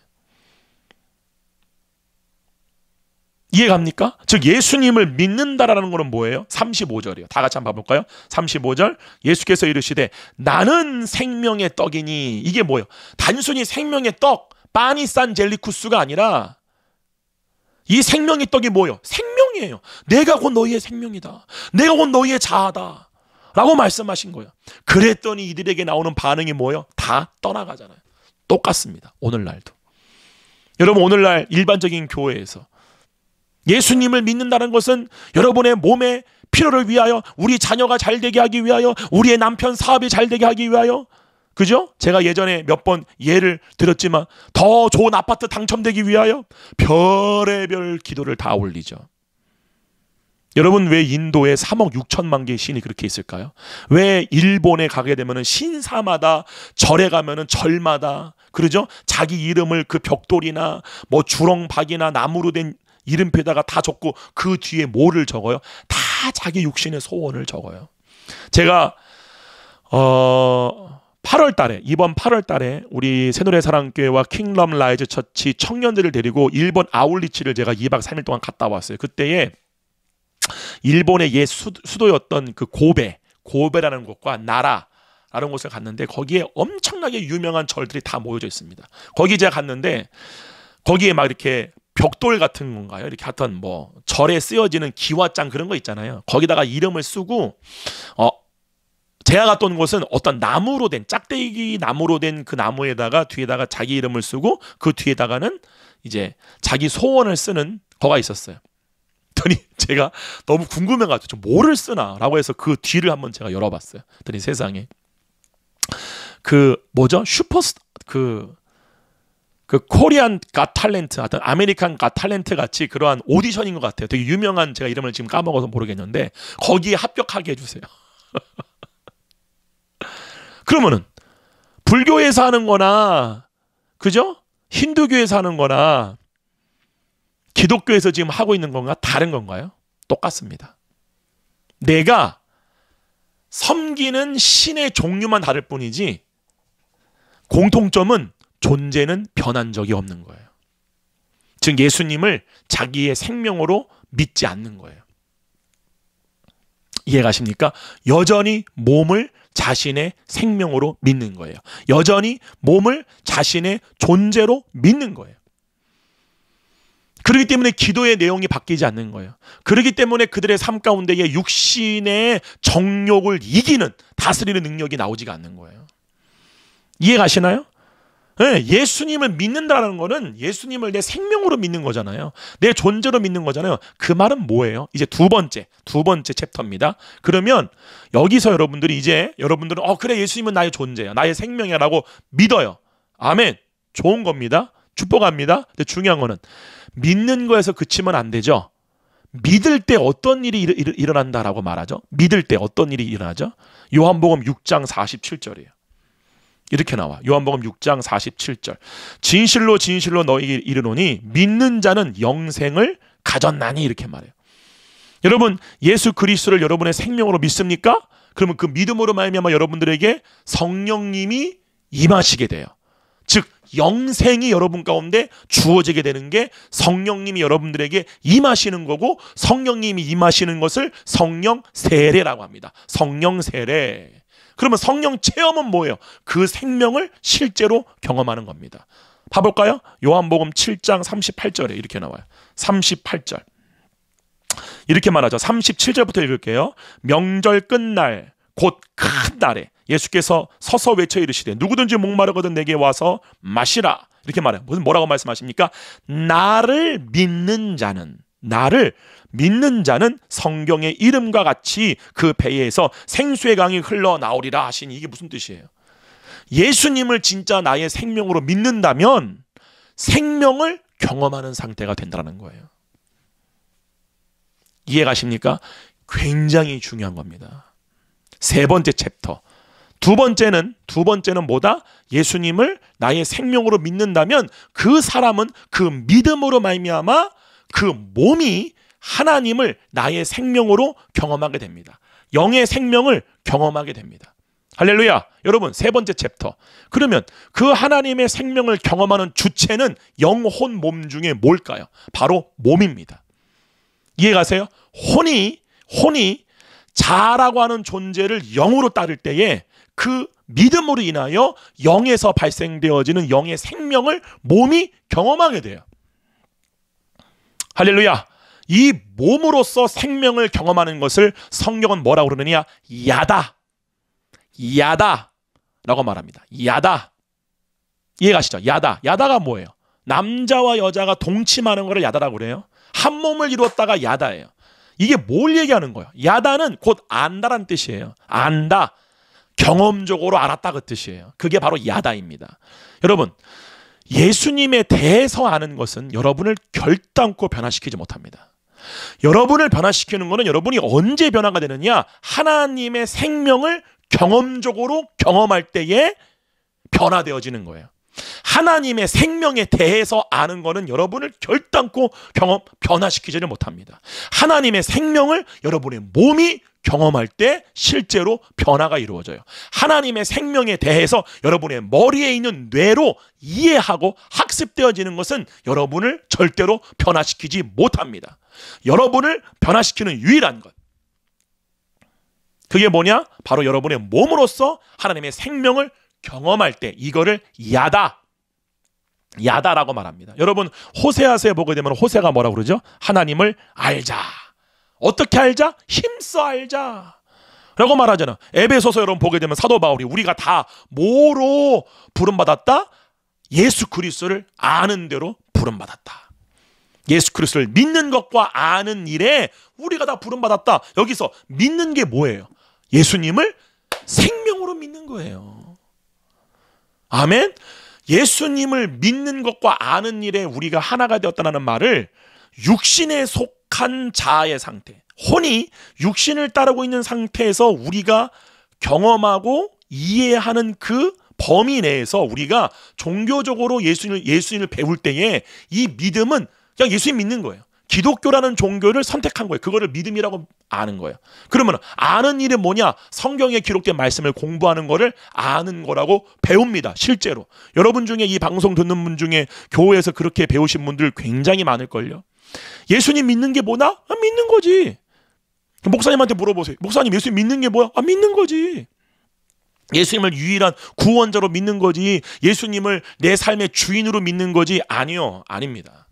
이해갑니까? 즉 예수님을 믿는다라는 것은 뭐예요? 35절이에요. 다 같이 한번 봐볼까요? 35절 예수께서 이르시되 나는 생명의 떡이니. 이게 뭐예요? 단순히 생명의 떡 빠니 산 젤리쿠스가 아니라 이 생명의 떡이 뭐예요? 생명이에요. 내가 곧 너희의 생명이다. 내가 곧 너희의 자아다 라고 말씀하신 거예요. 그랬더니 이들에게 나오는 반응이 뭐예요? 다 떠나가잖아요. 똑같습니다. 오늘날도. 여러분 오늘날 일반적인 교회에서 예수님을 믿는다는 것은 여러분의 몸의 필요를 위하여, 우리 자녀가 잘 되게 하기 위하여, 우리의 남편 사업이 잘 되게 하기 위하여, 그죠? 제가 예전에 몇 번 예를 들었지만 더 좋은 아파트 당첨되기 위하여 별의별 기도를 다 올리죠. 여러분 왜 인도에 3억 6천만 개의 신이 그렇게 있을까요? 왜 일본에 가게 되면은 신사마다 절에 가면은 절마다 그러죠? 자기 이름을 그 벽돌이나 뭐 주렁박이나 나무로 된 이름표에다가 다 적고 그 뒤에 뭐를 적어요? 다 자기 육신의 소원을 적어요. 제가 8월 달에, 이번 8월 달에 우리 새노래 사랑교회와 킹덤 라이즈 처치 청년들을 데리고 일본 아울리치를 제가 2박 3일 동안 갔다 왔어요. 그때에 일본의 옛 수도였던 그 고베라는 곳과 나라라는 곳을 갔는데 거기에 엄청나게 유명한 절들이 다 모여져 있습니다. 거기 제가 갔는데 거기에 막 이렇게 벽돌 같은 건가요? 이렇게 하여튼 뭐 절에 쓰여지는 기와장 그런 거 있잖아요. 거기다가 이름을 쓰고 제가 갔던 곳은 어떤 나무로 된 짝대기 나무로 된 그 나무에다가 뒤에다가 자기 이름을 쓰고 그 뒤에다가는 이제 자기 소원을 쓰는 거가 있었어요. 그랬더니 제가 너무 궁금해가지고 좀 뭐를 쓰나라고 해서 그 뒤를 한번 제가 열어봤어요. 그랬더니 세상에 그 뭐죠? 슈퍼스타 그 코리안 갓 탤런트, 어떤 아메리칸 갓 탤런트 같이 그러한 오디션인 것 같아요. 되게 유명한, 제가 이름을 지금 까먹어서 모르겠는데 거기에 합격하게 해주세요. 그러면은 불교에서 하는 거나, 그죠? 힌두교에서 하는 거나 기독교에서 지금 하고 있는 건가 다른 건가요? 똑같습니다. 내가 섬기는 신의 종류만 다를 뿐이지 공통점은 존재는 변한 적이 없는 거예요. 즉 예수님을 자기의 생명으로 믿지 않는 거예요. 이해가십니까? 여전히 몸을 자신의 생명으로 믿는 거예요. 여전히 몸을 자신의 존재로 믿는 거예요. 그렇기 때문에 기도의 내용이 바뀌지 않는 거예요. 그렇기 때문에 그들의 삶 가운데에 육신의 정욕을 이기는, 다스리는 능력이 나오지가 않는 거예요. 이해가시나요? 네, 예수님을 믿는다는 거는 예수님을 내 생명으로 믿는 거잖아요. 내 존재로 믿는 거잖아요. 그 말은 뭐예요? 이제 두 번째 챕터입니다. 그러면 여기서 여러분들은 그래, 예수님은 나의 존재야, 나의 생명이야 라고 믿어요. 아멘. 좋은 겁니다. 축복합니다. 근데 중요한 거는 믿는 거에서 그치면 안 되죠. 믿을 때 어떤 일이 일어난다라고 말하죠. 믿을 때 어떤 일이 일어나죠? 요한복음 6장 47절이에요. 이렇게 나와. 요한복음 6장 47절. 진실로 진실로 너희에게 이르노니 믿는 자는 영생을 가졌나니, 이렇게 말해요. 여러분, 예수 그리스도를 여러분의 생명으로 믿습니까? 그러면 그 믿음으로 말미암아 여러분들에게 성령님이 임하시게 돼요. 즉 영생이 여러분 가운데 주어지게 되는 게 성령님이 여러분들에게 임하시는 거고, 성령님이 임하시는 것을 성령 세례라고 합니다. 성령 세례. 그러면 성령 체험은 뭐예요? 그 생명을 실제로 경험하는 겁니다. 봐볼까요? 요한복음 7장 38절에 이렇게 나와요. 38절. 이렇게 말하죠. 37절부터 읽을게요. 명절 끝날 곧 큰 날에 예수께서 서서 외쳐 이르시되 누구든지 목마르거든 내게 와서 마시라. 이렇게 말해요. 뭐라고 말씀하십니까? 나를 믿는 자는 성경의 이름과 같이 그 배에서 생수의 강이 흘러나오리라 하시니, 이게 무슨 뜻이에요? 예수님을 진짜 나의 생명으로 믿는다면 생명을 경험하는 상태가 된다는 거예요. 이해가십니까? 굉장히 중요한 겁니다. 세 번째 챕터. 두 번째는 뭐다? 예수님을 나의 생명으로 믿는다면 그 사람은 그 믿음으로 말미암아 그 몸이 하나님을 나의 생명으로 경험하게 됩니다. 영의 생명을 경험하게 됩니다. 할렐루야. 여러분, 세 번째 챕터. 그러면 그 하나님의 생명을 경험하는 주체는 영혼 몸 중에 뭘까요? 바로 몸입니다. 이해가세요? 혼이 자라고 하는 존재를 영으로 따를 때에 그 믿음으로 인하여 영에서 발생되어지는 영의 생명을 몸이 경험하게 돼요. 할렐루야. 이 몸으로서 생명을 경험하는 것을 성경은 뭐라고 그러느냐? 야다라고 말합니다. 야다. 이해가시죠? 야다가 뭐예요? 남자와 여자가 동침하는 것을 야다라고 그래요. 한 몸을 이루었다가 야다예요. 이게 뭘 얘기하는 거예요? 야다는 곧 안다라는 뜻이에요. 안다. 경험적으로 알았다, 그 뜻이에요. 그게 바로 야다입니다. 여러분, 예수님에 대해서 아는 것은 여러분을 결단코 변화시키지 못합니다. 여러분을 변화시키는 것은 여러분이 언제 변화가 되느냐? 하나님의 생명을 경험적으로 경험할 때에 변화되어지는 거예요. 하나님의 생명에 대해서 아는 것은 여러분을 결단코 변화시키지를 못합니다. 하나님의 생명을 여러분의 몸이 경험할 때 실제로 변화가 이루어져요. 하나님의 생명에 대해서 여러분의 머리에 있는 뇌로 이해하고 학습되어지는 것은 여러분을 절대로 변화시키지 못합니다. 여러분을 변화시키는 유일한 것, 그게 뭐냐? 바로 여러분의 몸으로서 하나님의 생명을 경험할 때, 이거를 야다라고 말합니다. 여러분, 호세아서에 보게 되면 호세가 뭐라고 그러죠? 하나님을 알자. 어떻게 알자? 힘써 알자 라고 말하잖아. 에베소서 여러분 보게 되면 사도 바울이 우리가 다 뭐로 부름받았다? 예수 그리스도를 아는 대로 부름받았다. 예수 그리스도를 믿는 것과 아는 일에 우리가 다 부름받았다. 여기서 믿는 게 뭐예요? 예수님을 생명으로 믿는 거예요. 아멘. 예수님을 믿는 것과 아는 일에 우리가 하나가 되었다는 말을 육신에 속한 자아의 상태, 혼이 육신을 따르고 있는 상태에서 우리가 경험하고 이해하는 그 범위 내에서 우리가 종교적으로 예수님을 배울 때에 이 믿음은 그냥 예수님 믿는 거예요. 기독교라는 종교를 선택한 거예요. 그거를 믿음이라고 아는 거예요. 그러면 아는 일은 뭐냐? 성경에 기록된 말씀을 공부하는 거를 아는 거라고 배웁니다. 실제로. 여러분 중에 이 방송 듣는 분 중에 교회에서 그렇게 배우신 분들 굉장히 많을걸요. 예수님 믿는 게 뭐나? 믿는 거지. 목사님한테 물어보세요. 목사님 예수님 믿는 게 뭐야? 믿는 거지. 예수님을 유일한 구원자로 믿는 거지. 예수님을 내 삶의 주인으로 믿는 거지. 아니요. 아닙니다.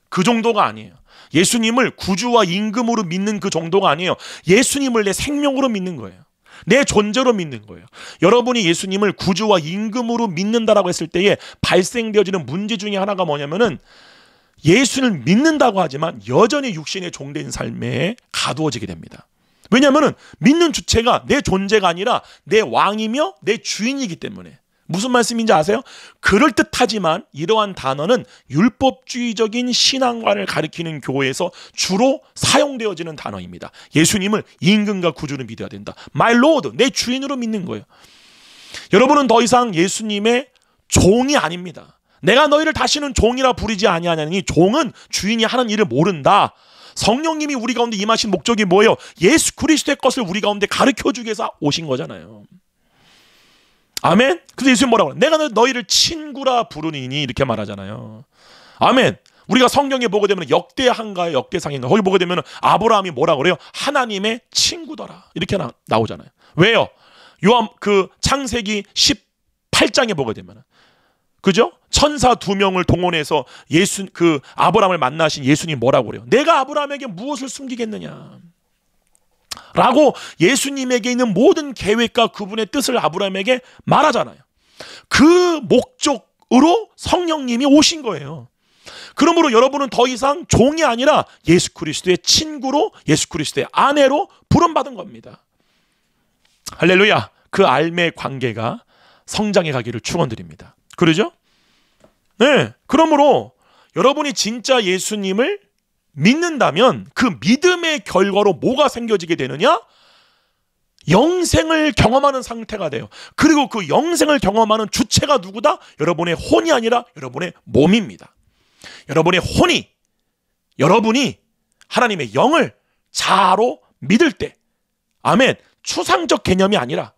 그 정도가 아니에요. 예수님을 구주와 임금으로 믿는 그 정도가 아니에요. 예수님을 내 생명으로 믿는 거예요. 내 존재로 믿는 거예요. 여러분이 예수님을 구주와 임금으로 믿는다라고 했을 때에 발생되어지는 문제 중에 하나가 뭐냐면은 예수를 믿는다고 하지만 여전히 육신의 종된 삶에 가두어지게 됩니다. 왜냐하면 믿는 주체가 내 존재가 아니라 내 왕이며 내 주인이기 때문에. 무슨 말씀인지 아세요? 그럴듯하지만 이러한 단어는 율법주의적인 신앙관을 가리키는 교회에서 주로 사용되어지는 단어입니다. 예수님을 임금과 구주로 믿어야 된다. My Lord, 내 주인으로 믿는 거예요. 여러분은 더 이상 예수님의 종이 아닙니다. 내가 너희를 다시는 종이라 부르지 아니하냐니 종은 주인이 하는 일을 모른다. 성령님이 우리 가운데 임하신 목적이 뭐예요? 예수 그리스도의 것을 우리 가운데 가르쳐주기 위해서 오신 거잖아요. 아멘. 그래서 예수님 뭐라고 해요? 내가 너희를 친구라 부르니니 이렇게 말하잖아요. 아멘. 우리가 성경에 보게 되면 역대한가요? 역대상인가? 거기 보게 되면 아브라함이 뭐라고 그래요? 하나님의 친구더라. 이렇게 나오잖아요. 왜요? 창세기 18장에 보게 되면 그죠? 천사 2명을 동원해서 아브라함을 만나신 예수님 뭐라고 그래요? 내가 아브라함에게 무엇을 숨기겠느냐? 라고 예수님에게 있는 모든 계획과 그분의 뜻을 아브라함에게 말하잖아요. 그 목적으로 성령님이 오신 거예요. 그러므로 여러분은 더 이상 종이 아니라 예수 그리스도의 친구로, 예수 그리스도의 아내로 부름받은 겁니다. 할렐루야. 그 알매 관계가 성장해 가기를 축원드립니다. 그러죠? 네. 그러므로 여러분이 진짜 예수님을 믿는다면 그 믿음의 결과로 뭐가 생겨지게 되느냐? 영생을 경험하는 상태가 돼요. 그리고 그 영생을 경험하는 주체가 누구다? 여러분의 혼이 아니라 여러분의 몸입니다. 여러분의 혼이, 여러분이 하나님의 영을 자아로 믿을 때, 아멘, 추상적 개념이 아니라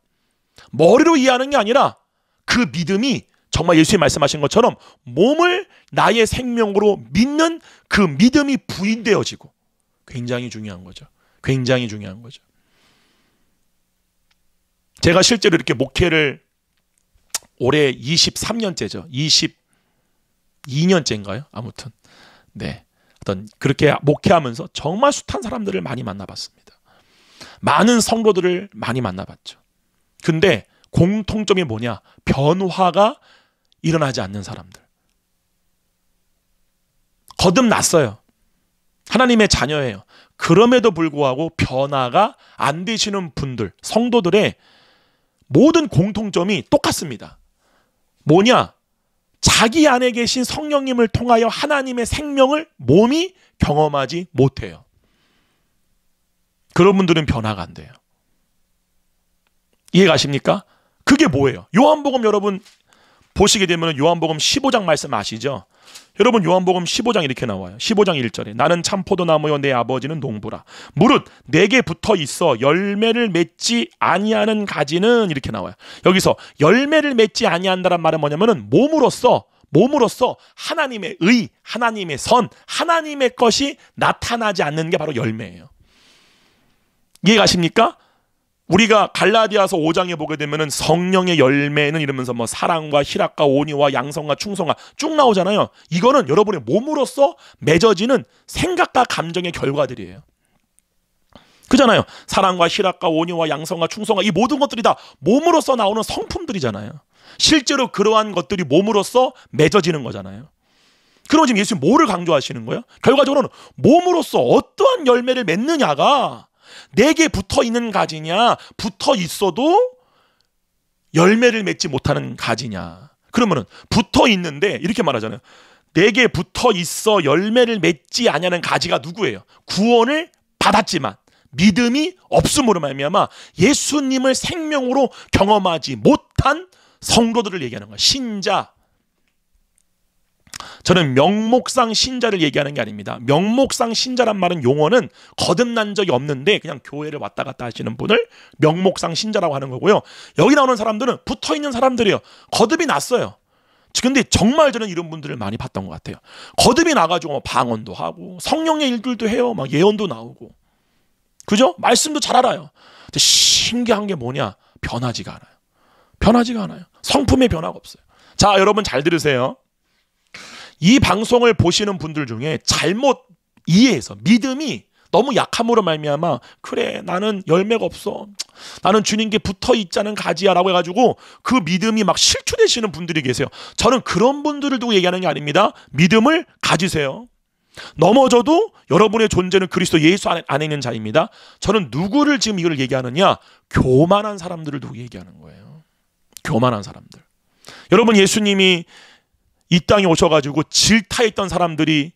머리로 이해하는 게 아니라 그 믿음이 정말 예수님 말씀하신 것처럼 몸을 나의 생명으로 믿는 그 믿음이 부인되어지고 굉장히 중요한 거죠. 굉장히 중요한 거죠. 제가 실제로 이렇게 목회를 올해 23년째죠. 22년째인가요? 아무튼. 네. 그렇게 목회하면서 정말 숱한 사람들을 많이 만나봤습니다. 많은 성도들을 많이 만나봤죠. 근데 공통점이 뭐냐? 변화가 일어나지 않는 사람들. 거듭났어요. 하나님의 자녀예요. 그럼에도 불구하고 변화가 안 되시는 분들, 성도들의 모든 공통점이 똑같습니다. 뭐냐? 자기 안에 계신 성령님을 통하여 하나님의 생명을 몸이 경험하지 못해요. 그런 분들은 변화가 안 돼요. 이해가십니까? 그게 뭐예요? 요한복음 여러분 보시게 되면 요한복음 15장 말씀 아시죠? 여러분 요한복음 15장 이렇게 나와요. 15장 1절에 나는 참 포도나무요 내 아버지는 농부라. 무릇 내게 붙어 있어 열매를 맺지 아니하는 가지는 이렇게 나와요. 여기서 열매를 맺지 아니한다는 말은 뭐냐면은 몸으로써 하나님의 의, 하나님의 선, 하나님의 것이 나타나지 않는 게 바로 열매예요. 이해가십니까? 우리가 갈라디아서 5장에 보게 되면은 성령의 열매는 이러면서 뭐 사랑과 희락과 온유와 양성과 충성과 쭉 나오잖아요. 이거는 여러분의 몸으로서 맺어지는 생각과 감정의 결과들이에요. 그잖아요. 사랑과 희락과 온유와 양성과 충성과 이 모든 것들이 다 몸으로서 나오는 성품들이잖아요. 실제로 그러한 것들이 몸으로서 맺어지는 거잖아요. 그럼 지금 예수님 뭐를 강조하시는 거예요? 결과적으로는 몸으로서 어떠한 열매를 맺느냐가 내게 붙어 있는 가지냐, 붙어 있어도 열매를 맺지 못하는 가지냐. 그러면은 붙어 있는데 이렇게 말하잖아요. 내게 붙어 있어 열매를 맺지 아니하는 가지가 누구예요? 구원을 받았지만 믿음이 없음으로 말미암아 예수님을 생명으로 경험하지 못한 성도들을 얘기하는 거예요. 신자. 저는 명목상 신자를 얘기하는 게 아닙니다. 명목상 신자란 말은 용어는 거듭난 적이 없는데 그냥 교회를 왔다 갔다 하시는 분을 명목상 신자라고 하는 거고요. 여기 나오는 사람들은 붙어있는 사람들이에요. 거듭이 났어요. 근데 정말 저는 이런 분들을 많이 봤던 것 같아요. 거듭이 나가지고 방언도 하고 성령의 일들도 해요. 막 예언도 나오고, 그죠? 말씀도 잘 알아요. 근데 신기한 게 뭐냐? 변하지가 않아요. 변하지가 않아요. 성품의 변화가 없어요. 자, 여러분 잘 들으세요. 이 방송을 보시는 분들 중에 잘못 이해해서 믿음이 너무 약함으로 말미암아 그래 나는 열매가 없어, 나는 주님께 붙어있자는 가지야라고 해가지고 그 믿음이 막 실추되시는 분들이 계세요. 저는 그런 분들을 두고 얘기하는 게 아닙니다. 믿음을 가지세요. 넘어져도 여러분의 존재는 그리스도 예수 안에 있는 자입니다. 저는 누구를 지금 이걸 얘기하느냐? 교만한 사람들을 두고 얘기하는 거예요. 교만한 사람들. 여러분, 예수님이 이 땅에 오셔가지고 질타했던 사람들이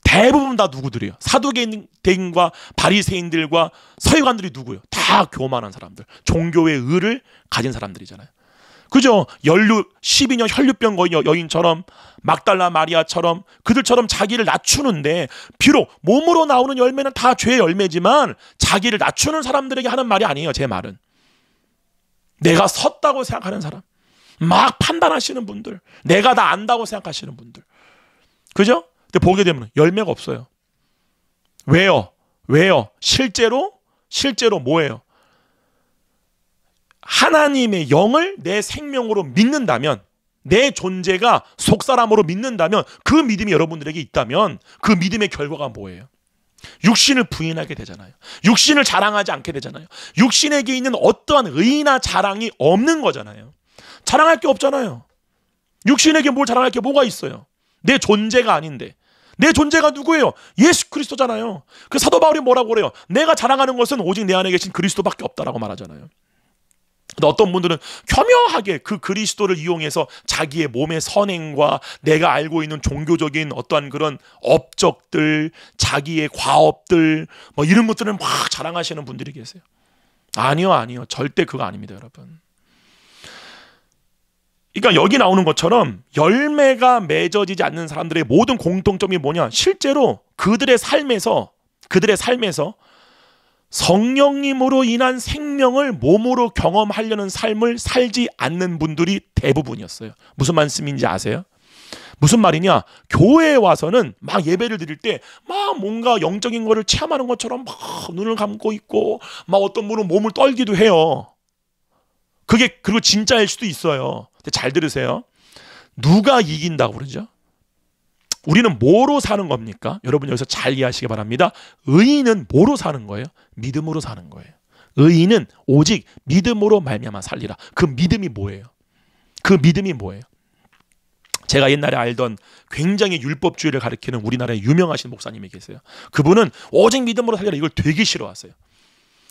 대부분 다 누구들이에요? 사두개인과 바리새인들과 서기관들이 누구예요? 다 교만한 사람들, 종교의 의를 가진 사람들이잖아요. 그죠? 12년 혈류병 거인 여인처럼, 막달라 마리아처럼 그들처럼 자기를 낮추는데, 비록 몸으로 나오는 열매는 다 죄의 열매지만 자기를 낮추는 사람들에게 하는 말이 아니에요. 제 말은 내가 섰다고 생각하는 사람, 막 판단하시는 분들, 내가 다 안다고 생각하시는 분들, 그죠? 근데 보게 되면 열매가 없어요. 왜요? 실제로 뭐예요? 하나님의 영을 내 생명으로 믿는다면, 내 존재가 속사람으로 믿는다면, 그 믿음이 여러분들에게 있다면 그 믿음의 결과가 뭐예요? 육신을 부인하게 되잖아요. 육신을 자랑하지 않게 되잖아요. 육신에게 있는 어떠한 의의나 자랑이 없는 거잖아요. 자랑할 게 없잖아요. 육신에게 뭘 자랑할 게 뭐가 있어요? 내 존재가 아닌데. 내 존재가 누구예요? 예수 그리스도잖아요. 그 사도 바울이 뭐라고 그래요? 내가 자랑하는 것은 오직 내 안에 계신 그리스도밖에 없다라고 말하잖아요. 근데 어떤 분들은 교묘하게 그 그리스도를 이용해서 자기의 몸의 선행과 내가 알고 있는 종교적인 어떠한 그런 업적들, 자기의 과업들, 뭐 이런 것들을 막 자랑하시는 분들이 계세요. 아니요. 절대 그거 아닙니다, 여러분. 그러니까 여기 나오는 것처럼 열매가 맺어지지 않는 사람들의 모든 공통점이 뭐냐? 실제로 그들의 삶에서 성령님으로 인한 생명을 몸으로 경험하려는 삶을 살지 않는 분들이 대부분이었어요. 무슨 말씀인지 아세요? 무슨 말이냐? 교회에 와서는 막 예배를 드릴 때 막 뭔가 영적인 거를 체험하는 것처럼 막 눈을 감고 있고, 막 어떤 분은 몸을 떨기도 해요. 그리고 진짜일 수도 있어요. 근데 잘 들으세요. 누가 이긴다고 그러죠? 우리는 뭐로 사는 겁니까? 여러분 여기서 잘 이해하시기 바랍니다. 의인은 뭐로 사는 거예요? 믿음으로 사는 거예요. 의인은 오직 믿음으로 말미암아 살리라. 그 믿음이 뭐예요? 제가 옛날에 알던 굉장히 율법주의를 가리키는 우리나라의 유명하신 목사님이 계세요. 그분은 오직 믿음으로 살리라, 이걸 되게 싫어하세요.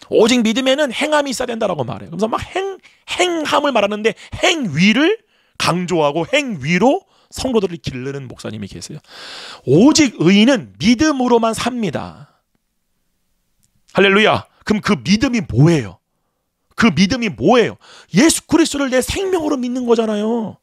오직 믿음에는 행함이 있어야 된다라고 말해요. 그래서 막 행함을 말하는데 행위를 강조하고 행위로 성도들을 기르는 목사님이 계세요. 오직 의인은 믿음으로만 삽니다. 할렐루야. 그럼 그 믿음이 뭐예요? 예수 그리스도를 내 생명으로 믿는 거잖아요.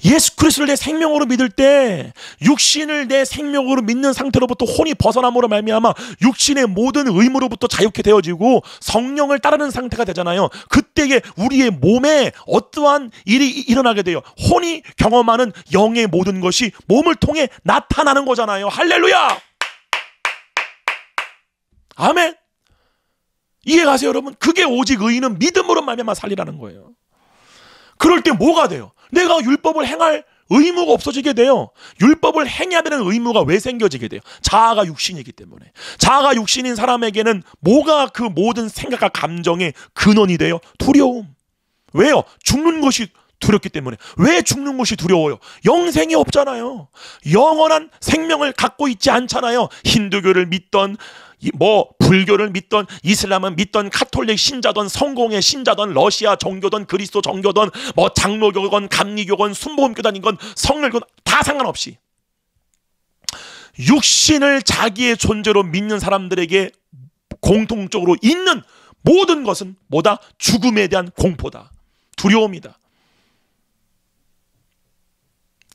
예수 그리스도를 내 생명으로 믿을 때 육신을 내 생명으로 믿는 상태로부터 혼이 벗어남으로 말미암아 육신의 모든 의무로부터 자유케 되어지고 성령을 따르는 상태가 되잖아요. 그때에 우리의 몸에 어떠한 일이 일어나게 돼요. 혼이 경험하는 영의 모든 것이 몸을 통해 나타나는 거잖아요. 할렐루야. 아멘. 이해가세요, 여러분? 그게 오직 의인은 믿음으로 말미암아 살리라는 거예요. 그럴 때 뭐가 돼요? 내가 율법을 행할 의무가 없어지게 돼요. 율법을 행해야 되는 의무가 왜 생겨지게 돼요? 자아가 육신이기 때문에. 자아가 육신인 사람에게는 뭐가 그 모든 생각과 감정의 근원이 돼요? 두려움. 왜요? 죽는 것이 두렵기 때문에. 왜 죽는 것이 두려워요? 영생이 없잖아요. 영원한 생명을 갖고 있지 않잖아요. 힌두교를 믿던 불교를 믿던, 이슬람을 믿던, 가톨릭 신자던, 성공의 신자던, 러시아 종교든 그리스도 종교든 장로교건 감리교건 순복음교단이건 성결교건 다 상관없이 육신을 자기의 존재로 믿는 사람들에게 공통적으로 있는 모든 것은 뭐다? 죽음에 대한 공포다. 두려움이다.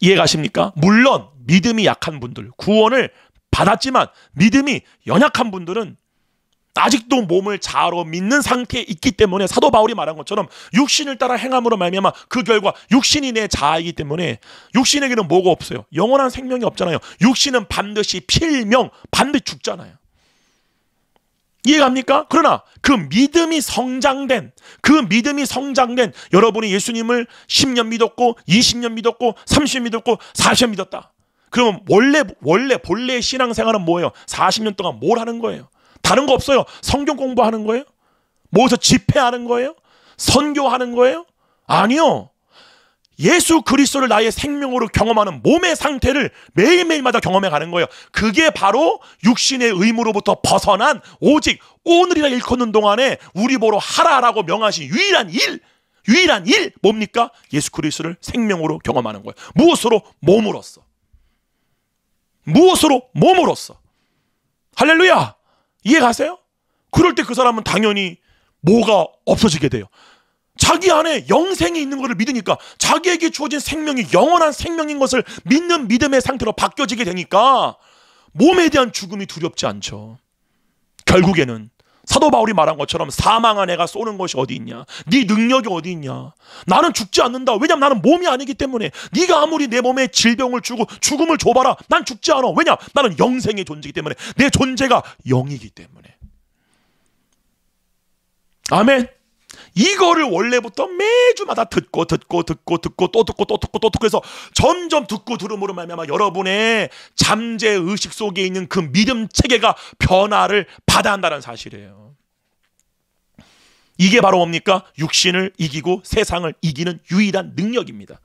이해가십니까? 물론 믿음이 약한 분들, 구원을 받았지만 믿음이 연약한 분들은 아직도 몸을 자아로 믿는 상태에 있기 때문에 사도 바울이 말한 것처럼 육신을 따라 행함으로 말미암아 그 결과 육신이 내 자아이기 때문에 육신에게는 뭐가 없어요? 영원한 생명이 없잖아요. 육신은 반드시 필명, 반드시 죽잖아요. 이해갑니까? 그러나 그 믿음이 성장된 여러분이 예수님을 10년 믿었고 20년 믿었고 30년 믿었고 40년 믿었다. 그러면 본래 신앙생활은 뭐예요? 40년 동안 뭘 하는 거예요? 다른 거 없어요. 성경 공부하는 거예요? 모여서 집회하는 거예요? 선교하는 거예요? 아니요. 예수 그리스도를 나의 생명으로 경험하는 몸의 상태를 매일매일마다 경험해 가는 거예요. 그게 바로 육신의 의무로부터 벗어난 오직 오늘이라 일컫는 동안에 우리 보러 하라라고 명하신 유일한 일 뭡니까? 예수 그리스도를 생명으로 경험하는 거예요. 무엇으로? 몸으로써. 할렐루야. 이해 가세요? 그럴 때 그 사람은 당연히 뭐가 없어지게 돼요? 자기 안에 영생이 있는 것을 믿으니까 자기에게 주어진 생명이 영원한 생명인 것을 믿는 믿음의 상태로 바뀌어지게 되니까 몸에 대한 죽음이 두렵지 않죠. 결국에는 사도 바울이 말한 것처럼 사망한 애가 쏘는 것이 어디 있냐? 네 능력이 어디 있냐? 나는 죽지 않는다. 왜냐면 나는 몸이 아니기 때문에. 네가 아무리 내 몸에 질병을 주고 죽음을 줘봐라. 난 죽지 않아. 왜냐? 나는 영생의 존재이기 때문에. 내 존재가 영이기 때문에. 아멘. 이거를 원래부터 매주마다 듣고 또 듣고 해서 점점 듣고 들음으로 말미암아 여러분의 잠재 의식 속에 있는 그 믿음 체계가 변화를 받아야 한다는 사실이에요. 이게 바로 뭡니까? 육신을 이기고 세상을 이기는 유일한 능력입니다.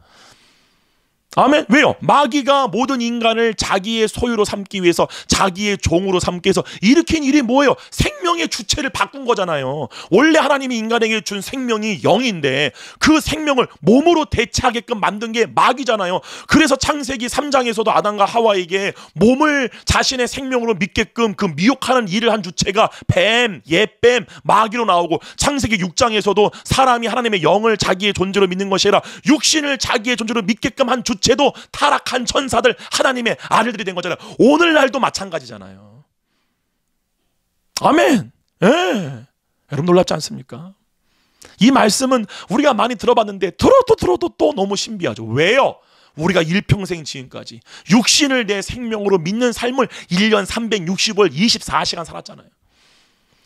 아멘. 왜요? 마귀가 모든 인간을 자기의 소유로 삼기 위해서, 자기의 종으로 삼기 위해서 일으킨 일이 뭐예요? 생명의 주체를 바꾼 거잖아요. 원래 하나님이 인간에게 준 생명이 영인데 그 생명을 몸으로 대체하게끔 만든 게 마귀잖아요. 그래서 창세기 3장에서도 아담과 하와에게 몸을 자신의 생명으로 믿게끔 그 미혹하는 일을 한 주체가 뱀, 옛뱀, 마귀로 나오고, 창세기 6장에서도 사람이 하나님의 영을 자기의 존재로 믿는 것이 아니라 육신을 자기의 존재로 믿게끔 한 주체도 타락한 천사들, 하나님의 아들들이 된 거잖아요. 오늘날도 마찬가지잖아요. 아멘. 예. 여러분 놀랍지 않습니까? 이 말씀은 우리가 많이 들어봤는데 들어도 또 너무 신비하죠. 왜요? 우리가 일평생 지금까지 육신을 내 생명으로 믿는 삶을 1년 365일 24시간 살았잖아요.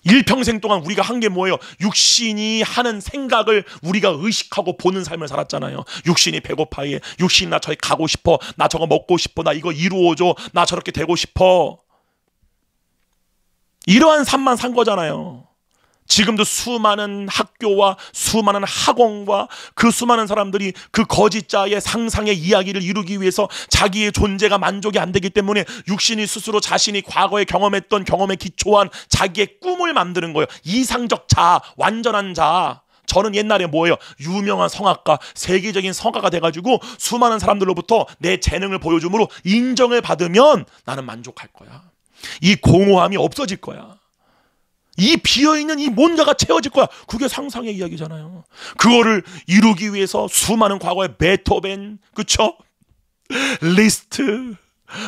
일평생 동안 우리가 한 게 뭐예요? 육신이 하는 생각을 우리가 의식하고 보는 삶을 살았잖아요. 육신이 배고파해. 육신이 나 저기 가고 싶어. 나 저거 먹고 싶어. 나 이거 이루어줘. 나 저렇게 되고 싶어. 이러한 삶만 산 거잖아요. 지금도 수많은 학교와 수많은 학원과 그 수많은 사람들이 그 거짓자의 상상의 이야기를 이루기 위해서 자기의 존재가 만족이 안 되기 때문에 육신이 스스로 자신이 과거에 경험했던 경험에 기초한 자기의 꿈을 만드는 거예요. 이상적 자, 완전한 자. 저는 옛날에 뭐예요? 유명한 성악가, 세계적인 성악가가 돼가지고 수많은 사람들로부터 내 재능을 보여줌으로 인정을 받으면 나는 만족할 거야. 이 공허함이 없어질 거야. 이 비어있는 이 뭔가가 채워질 거야. 그게 상상의 이야기잖아요. 그거를 이루기 위해서 수많은 과거의 베토벤, 그쵸? 리스트,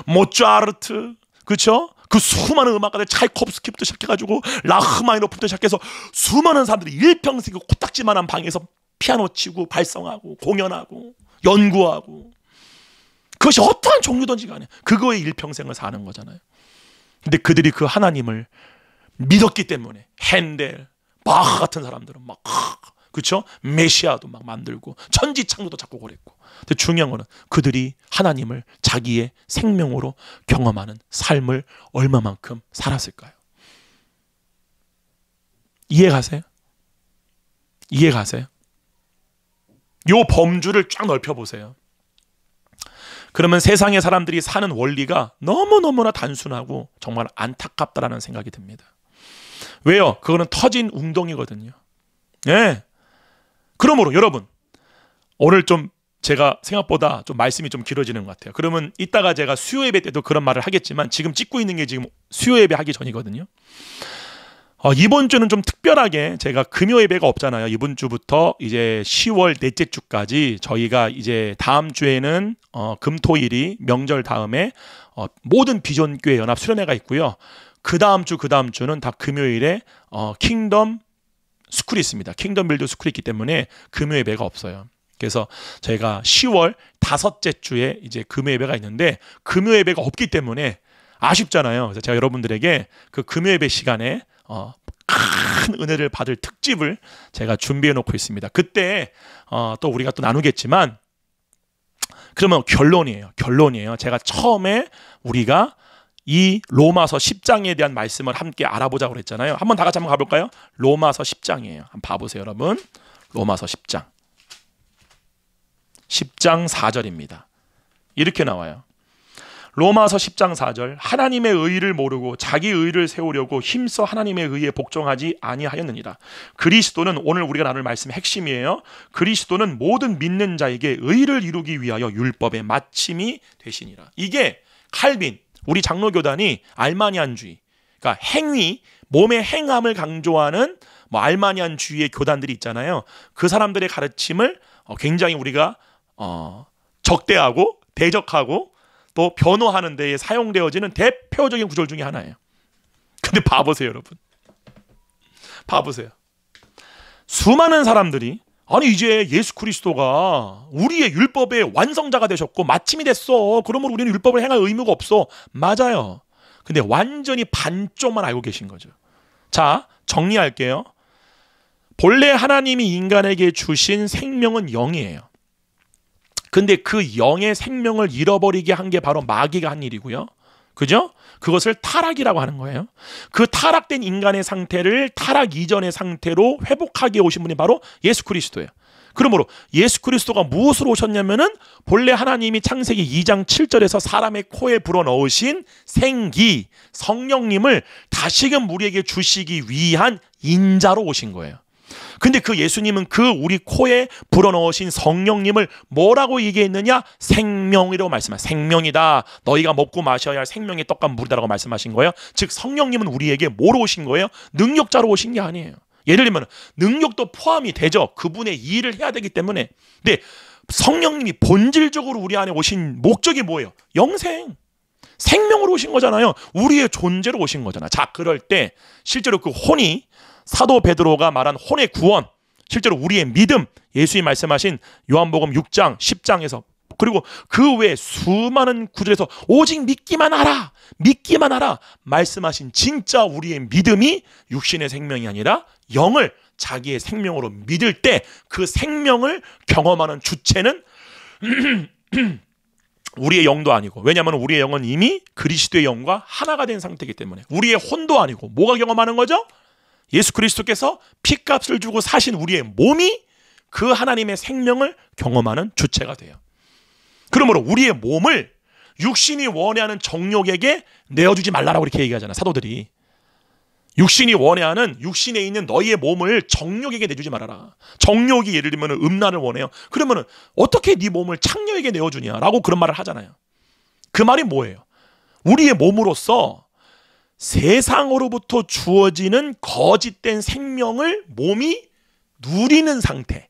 모차르트, 그쵸? 그 수많은 음악가들, 차이콥스키부터 시작해가지고 라흐마니노프부터 시작해서 수많은 사람들이 일평생 코딱지만한 방에서 피아노 치고 발성하고 공연하고 연구하고, 그것이 어떠한 종류든지 간에 그거에 일평생을 사는 거잖아요. 근데 그들이 그 하나님을 믿었기 때문에 핸델, 바흐 같은 사람들은 막, 그렇죠? 메시아도 막 만들고 천지창조도 작곡을 그랬고. 근데 중요한 거는 그들이 하나님을 자기의 생명으로 경험하는 삶을 얼마만큼 살았을까요? 이해가세요? 이해가세요? 요 범주를 쫙 넓혀보세요. 그러면 세상의 사람들이 사는 원리가 너무너무나 단순하고 정말 안타깝다라는 생각이 듭니다. 왜요? 그거는 터진 웅덩이거든요. 예. 그러므로 여러분, 오늘 좀 제가 생각보다 좀 말씀이 좀 길어지는 것 같아요. 그러면 이따가 제가 수요 예배 때도 그런 말을 하겠지만 지금 찍고 있는 게 지금 수요 예배 하기 전이거든요. 이번 주는 좀 특별하게 제가 금요 예배가 없잖아요. 이번 주부터 이제 10월 넷째 주까지 저희가 이제 다음 주에는 금토일이 명절 다음에 모든 비전교회 연합 수련회가 있고요. 그 다음 주는 다 금요일에 킹덤 스쿨이 있습니다. 킹덤 빌드 스쿨이 있기 때문에 금요 예배가 없어요. 그래서 저희가 10월 다섯째 주에 이제 금요 예배가 있는데 금요 예배가 없기 때문에 아쉽잖아요. 그래서 제가 여러분들에게 그 금요 예배 시간에 큰 은혜를 받을 특집을 제가 준비해 놓고 있습니다. 그때 또 우리가 또 나누겠지만 그러면 결론이에요. 제가 처음에 우리가 이 로마서 10장에 대한 말씀을 함께 알아보자고 그랬잖아요. 한번 다 같이 한번 가볼까요? 로마서 10장이에요. 한번 봐보세요, 여러분. 로마서 10장 4절입니다. 이렇게 나와요. 로마서 10장 4절 하나님의 의를 모르고 자기 의를 세우려고 힘써 하나님의 의에 복종하지 아니하였느니라. 그리스도는 오늘 우리가 나눌 말씀의 핵심이에요. 그리스도는 모든 믿는 자에게 의를 이루기 위하여 율법의 마침이 되시니라. 이게 칼빈 우리 장로교단이 알마니안주의 그러니까 행위 몸의 행함을 강조하는 알마니안주의의 교단들이 있잖아요. 그 사람들의 가르침을 굉장히 우리가 적대하고 대적하고 또 변호하는 데에 사용되어지는 대표적인 구절 중에 하나예요. 근데 봐보세요, 여러분. 봐보세요. 수많은 사람들이 아니 이제 예수 그리스도가 우리의 율법의 완성자가 되셨고 마침이 됐어. 그러면 우리는 율법을 행할 의무가 없어. 맞아요. 근데 완전히 반쪽만 알고 계신 거죠. 자, 정리할게요. 본래 하나님이 인간에게 주신 생명은 영이에요. 근데 그 영의 생명을 잃어버리게 한 게 바로 마귀가 한 일이고요. 그죠? 그것을 타락이라고 하는 거예요. 그 타락된 인간의 상태를 타락 이전의 상태로 회복하게 오신 분이 바로 예수 그리스도예요. 그러므로 예수 그리스도가 무엇으로 오셨냐면은 본래 하나님이 창세기 2장 7절에서 사람의 코에 불어넣으신 생기, 성령님을 다시금 우리에게 주시기 위한 인자로 오신 거예요. 근데 그 예수님은 그 우리 코에 불어넣으신 성령님을 뭐라고 얘기했느냐? 생명이라고 말씀하셨어요. 생명이다. 너희가 먹고 마셔야 할 생명의 떡과 물이다라고 말씀하신 거예요. 즉 성령님은 우리에게 뭐로 오신 거예요? 능력자로 오신 게 아니에요. 예를 들면 능력도 포함이 되죠. 그분의 일을 해야 되기 때문에. 근데 성령님이 본질적으로 우리 안에 오신 목적이 뭐예요? 영생. 생명으로 오신 거잖아요. 우리의 존재로 오신 거잖아. 자, 그럴 때 실제로 그 혼이 사도 베드로가 말한 혼의 구원, 실제로 우리의 믿음, 예수님이 말씀하신 요한복음 6장, 10장에서 그리고 그 외에 수많은 구절에서 오직 믿기만 하라, 믿기만 하라 말씀하신 진짜 우리의 믿음이 육신의 생명이 아니라 영을 자기의 생명으로 믿을 때 그 생명을 경험하는 주체는 우리의 영도 아니고, 왜냐하면 우리의 영은 이미 그리스도의 영과 하나가 된 상태이기 때문에 우리의 혼도 아니고 뭐가 경험하는 거죠? 예수 그리스도께서 피값을 주고 사신 우리의 몸이 그 하나님의 생명을 경험하는 주체가 돼요. 그러므로 우리의 몸을 육신이 원해하는 정욕에게 내어주지 말라라고 이렇게 얘기하잖아요, 사도들이. 육신이 원해하는 육신에 있는 너희의 몸을 정욕에게 내주지 말아라. 정욕이 예를 들면 음란을 원해요. 그러면 어떻게 네 몸을 창녀에게 내어주냐라고 그런 말을 하잖아요. 그 말이 뭐예요? 우리의 몸으로서 세상으로부터 주어지는 거짓된 생명을 몸이 누리는 상태로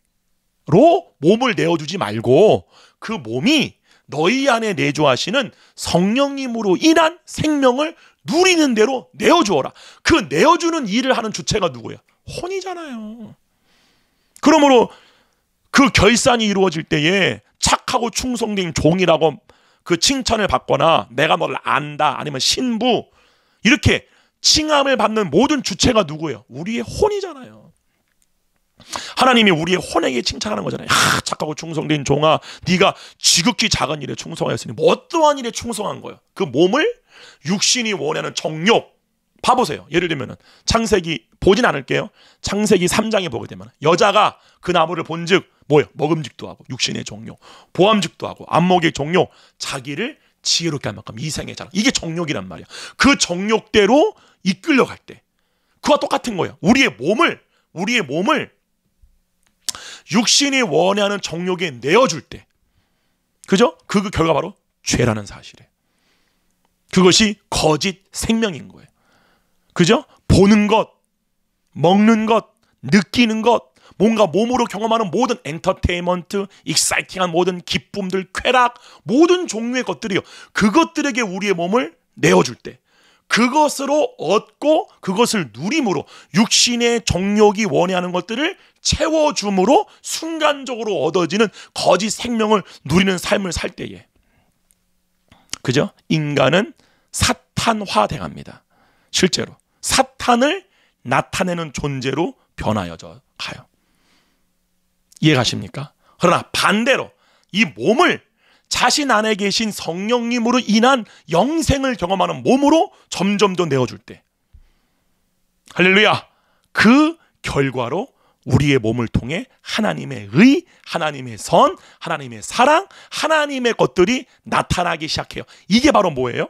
몸을 내어주지 말고 그 몸이 너희 안에 내주하시는 성령님으로 인한 생명을 누리는 대로 내어주어라. 그 내어주는 일을 하는 주체가 누구예요? 혼이잖아요. 그러므로 그 결산이 이루어질 때에 착하고 충성된 종이라고 그 칭찬을 받거나 내가 너를 안다 아니면 신부 이렇게 칭함을 받는 모든 주체가 누구예요? 우리의 혼이잖아요. 하나님이 우리의 혼에게 칭찬하는 거잖아요. 착하고 충성된 종아, 네가 지극히 작은 일에 충성하였으니 뭐 어떠한 일에 충성한 거예요? 그 몸을 육신이 원하는 정욕, 봐보세요. 예를 들면은 창세기 보진 않을게요. 창세기 3장에 보게 되면 여자가 그 나무를 본즉 뭐예요? 먹음직도 하고 육신의 종료, 보암직도 하고 안목의 종료, 자기를 지혜롭게 할 만큼 이생의 자랑. 이게 정욕이란 말이야. 그 정욕대로 이끌려갈 때 그와 똑같은 거예요. 우리의 몸을 육신이 원하는 정욕에 내어줄 때, 그죠? 그 결과 바로 죄라는 사실에. 그것이 거짓 생명인 거예요. 그죠? 보는 것, 먹는 것, 느끼는 것, 뭔가 몸으로 경험하는 모든 엔터테인먼트, 익사이팅한 모든 기쁨들, 쾌락, 모든 종류의 것들이요. 그것들에게 우리의 몸을 내어줄 때, 그것으로 얻고 그것을 누림으로 육신의 정욕이 원하는 것들을 채워줌으로 순간적으로 얻어지는 거짓 생명을 누리는 삶을 살 때에, 그죠? 인간은 사탄화돼갑니다. 실제로 사탄을 나타내는 존재로 변하여져 가요. 이해가십니까? 그러나 반대로 이 몸을 자신 안에 계신 성령님으로 인한 영생을 경험하는 몸으로 점점 더 내어줄 때, 할렐루야, 그 결과로 우리의 몸을 통해 하나님의 의, 하나님의 선, 하나님의 사랑, 하나님의 것들이 나타나기 시작해요. 이게 바로 뭐예요?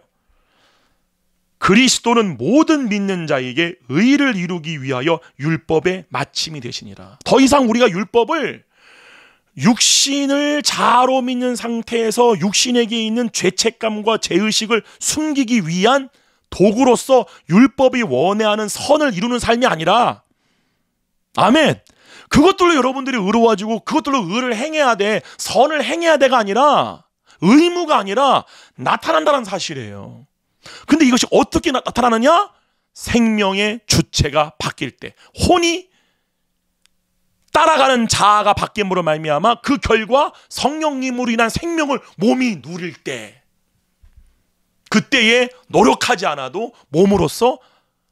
그리스도는 모든 믿는 자에게 의를 이루기 위하여 율법의 마침이 되시니라. 더 이상 우리가 율법을 육신을 자로 믿는 상태에서 육신에게 있는 죄책감과 죄의식을 숨기기 위한 도구로서 율법이 원해하는 선을 이루는 삶이 아니라, 아멘, 그것들로 여러분들이 의로워지고 그것들로 의를 행해야 돼, 선을 행해야 돼가 아니라, 의무가 아니라 나타난다는 사실이에요. 근데 이것이 어떻게 나타나느냐? 생명의 주체가 바뀔 때, 혼이 따라가는 자아가 바뀜으로 말미암아 그 결과 성령님으로 인한 생명을 몸이 누릴 때, 그때에 노력하지 않아도 몸으로써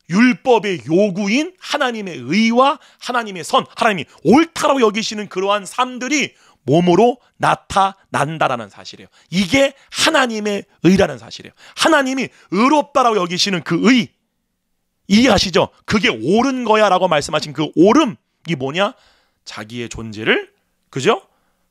율법의 요구인 하나님의 의와 하나님의 선, 하나님이 옳다라고 여기시는 그러한 삶들이 몸으로 나타난다라는 사실이에요. 이게 하나님의 의라는 사실이에요. 하나님이 의롭다라고 여기시는 그 의, 이해하시죠? 그게 옳은 거야 라고 말씀하신 그 옳음이 뭐냐? 자기의 존재를, 그죠?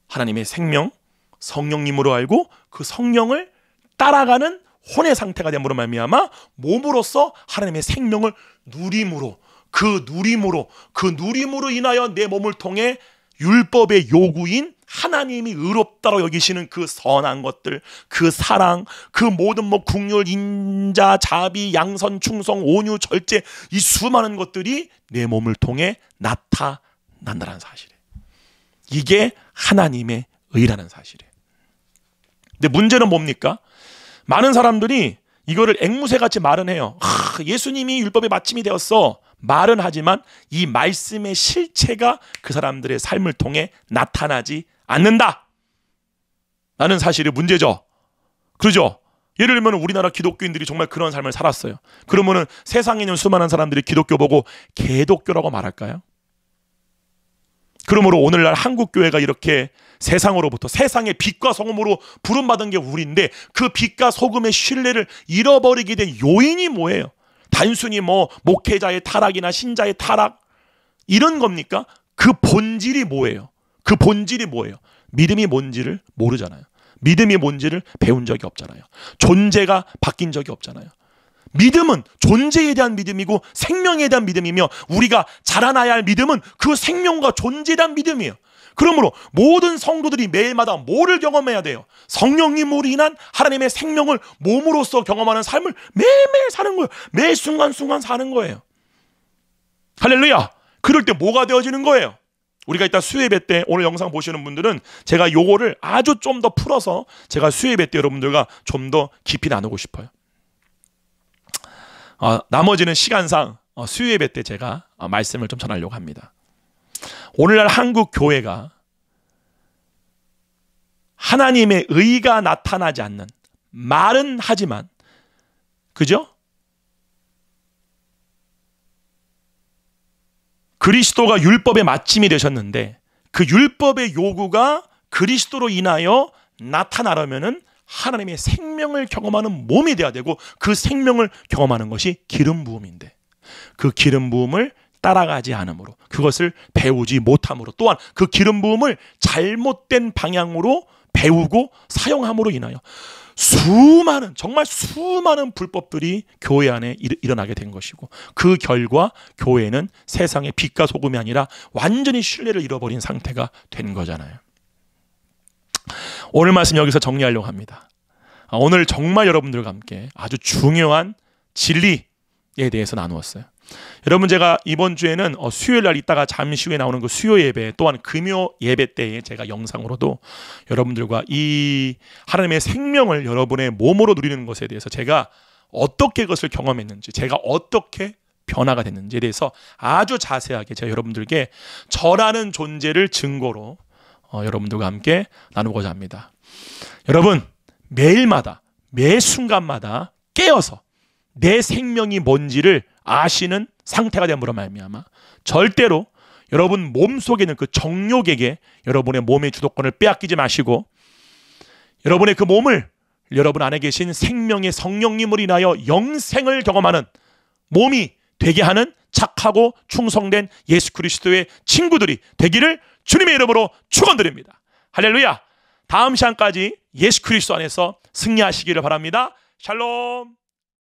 하나님의 생명, 성령님으로 알고 그 성령을 따라가는 혼의 상태가 됨으로 말미암아 몸으로써 하나님의 생명을 누림으로, 그 누림으로 인하여 내 몸을 통해 율법의 요구인 하나님이 의롭다고 여기시는 그 선한 것들, 그 사랑, 그 모든 긍휼, 인자, 자비, 양선, 충성, 온유, 절제, 이 수많은 것들이 내 몸을 통해 나타난다는 사실이에요. 이게 하나님의 의라는 사실이에요. 근데 문제는 뭡니까? 많은 사람들이 이거를 앵무새같이 말은 해요. 예수님이 율법의 마침이 되었어, 말은 하지만 이 말씀의 실체가 그 사람들의 삶을 통해 나타나지 않는다 라는 사실이 문제죠. 그러죠? 예를 들면 우리나라 기독교인들이 정말 그런 삶을 살았어요. 그러면은 세상에 있는 수많은 사람들이 기독교 보고 개독교라고 말할까요? 그러므로 오늘날 한국교회가 이렇게 세상으로부터, 세상의 빛과 소금으로 부름받은 게 우리인데, 그 빛과 소금의 신뢰를 잃어버리게 된 요인이 뭐예요? 단순히 목회자의 타락이나 신자의 타락 이런 겁니까? 그 본질이 뭐예요? 그 본질이 뭐예요? 믿음이 뭔지를 모르잖아요. 믿음이 뭔지를 배운 적이 없잖아요. 존재가 바뀐 적이 없잖아요. 믿음은 존재에 대한 믿음이고 생명에 대한 믿음이며, 우리가 자라나야 할 믿음은 그 생명과 존재에 대한 믿음이에요. 그러므로 모든 성도들이 매일마다 뭐를 경험해야 돼요? 성령님으로 인한 하나님의 생명을 몸으로써 경험하는 삶을 매일매일 사는 거예요. 매 순간순간 사는 거예요. 할렐루야. 그럴 때 뭐가 되어지는 거예요? 우리가 이따 수요예배 때, 오늘 영상 보시는 분들은 제가 요거를 아주 좀 더 풀어서 제가 수요예배 때 여러분들과 좀 더 깊이 나누고 싶어요. 나머지는 시간상 수요예배 때 제가 말씀을 좀 전하려고 합니다. 오늘날 한국 교회가 하나님의 의가 나타나지 않는, 말은 하지만, 그죠? 그리스도가 율법의 마침이 되셨는데 그 율법의 요구가 그리스도로 인하여 나타나려면은 하나님의 생명을 경험하는 몸이 되어야 되고, 그 생명을 경험하는 것이 기름 부음인데, 그 기름 부음을 따라가지 않으므로, 그것을 배우지 못함으로, 또한 그 기름 부음을 잘못된 방향으로 배우고 사용함으로 인하여 수많은, 정말 수많은 불법들이 교회 안에 일어나게 된 것이고, 그 결과 교회는 세상의 빛과 소금이 아니라 완전히 신뢰를 잃어버린 상태가 된 거잖아요. 오늘 말씀 여기서 정리하려고 합니다. 오늘 정말 여러분들과 함께 아주 중요한 진리에 대해서 나누었어요. 여러분, 제가 이번 주에는 수요일 날 있다가 잠시 후에 나오는 그 수요 예배, 또한 금요 예배 때에 제가 영상으로도 여러분들과 이 하나님의 생명을 여러분의 몸으로 누리는 것에 대해서 제가 어떻게 그것을 경험했는지, 제가 어떻게 변화가 됐는지에 대해서 아주 자세하게 제가 여러분들께 저라는 존재를 증거로 여러분들과 함께 나누고자 합니다. 여러분, 매일마다, 매 순간마다 깨어서 내 생명이 뭔지를 아시는 상태가 됨으로 말미암아 절대로 여러분 몸속에 있는 그 정욕에게 여러분의 몸의 주도권을 빼앗기지 마시고, 여러분의 그 몸을 여러분 안에 계신 생명의 성령님으로 인하여 영생을 경험하는 몸이 되게 하는 착하고 충성된 예수 그리스도의 친구들이 되기를 주님의 이름으로 축원드립니다. 할렐루야. 다음 시간까지 예수 그리스도 안에서 승리하시기를 바랍니다. 샬롬.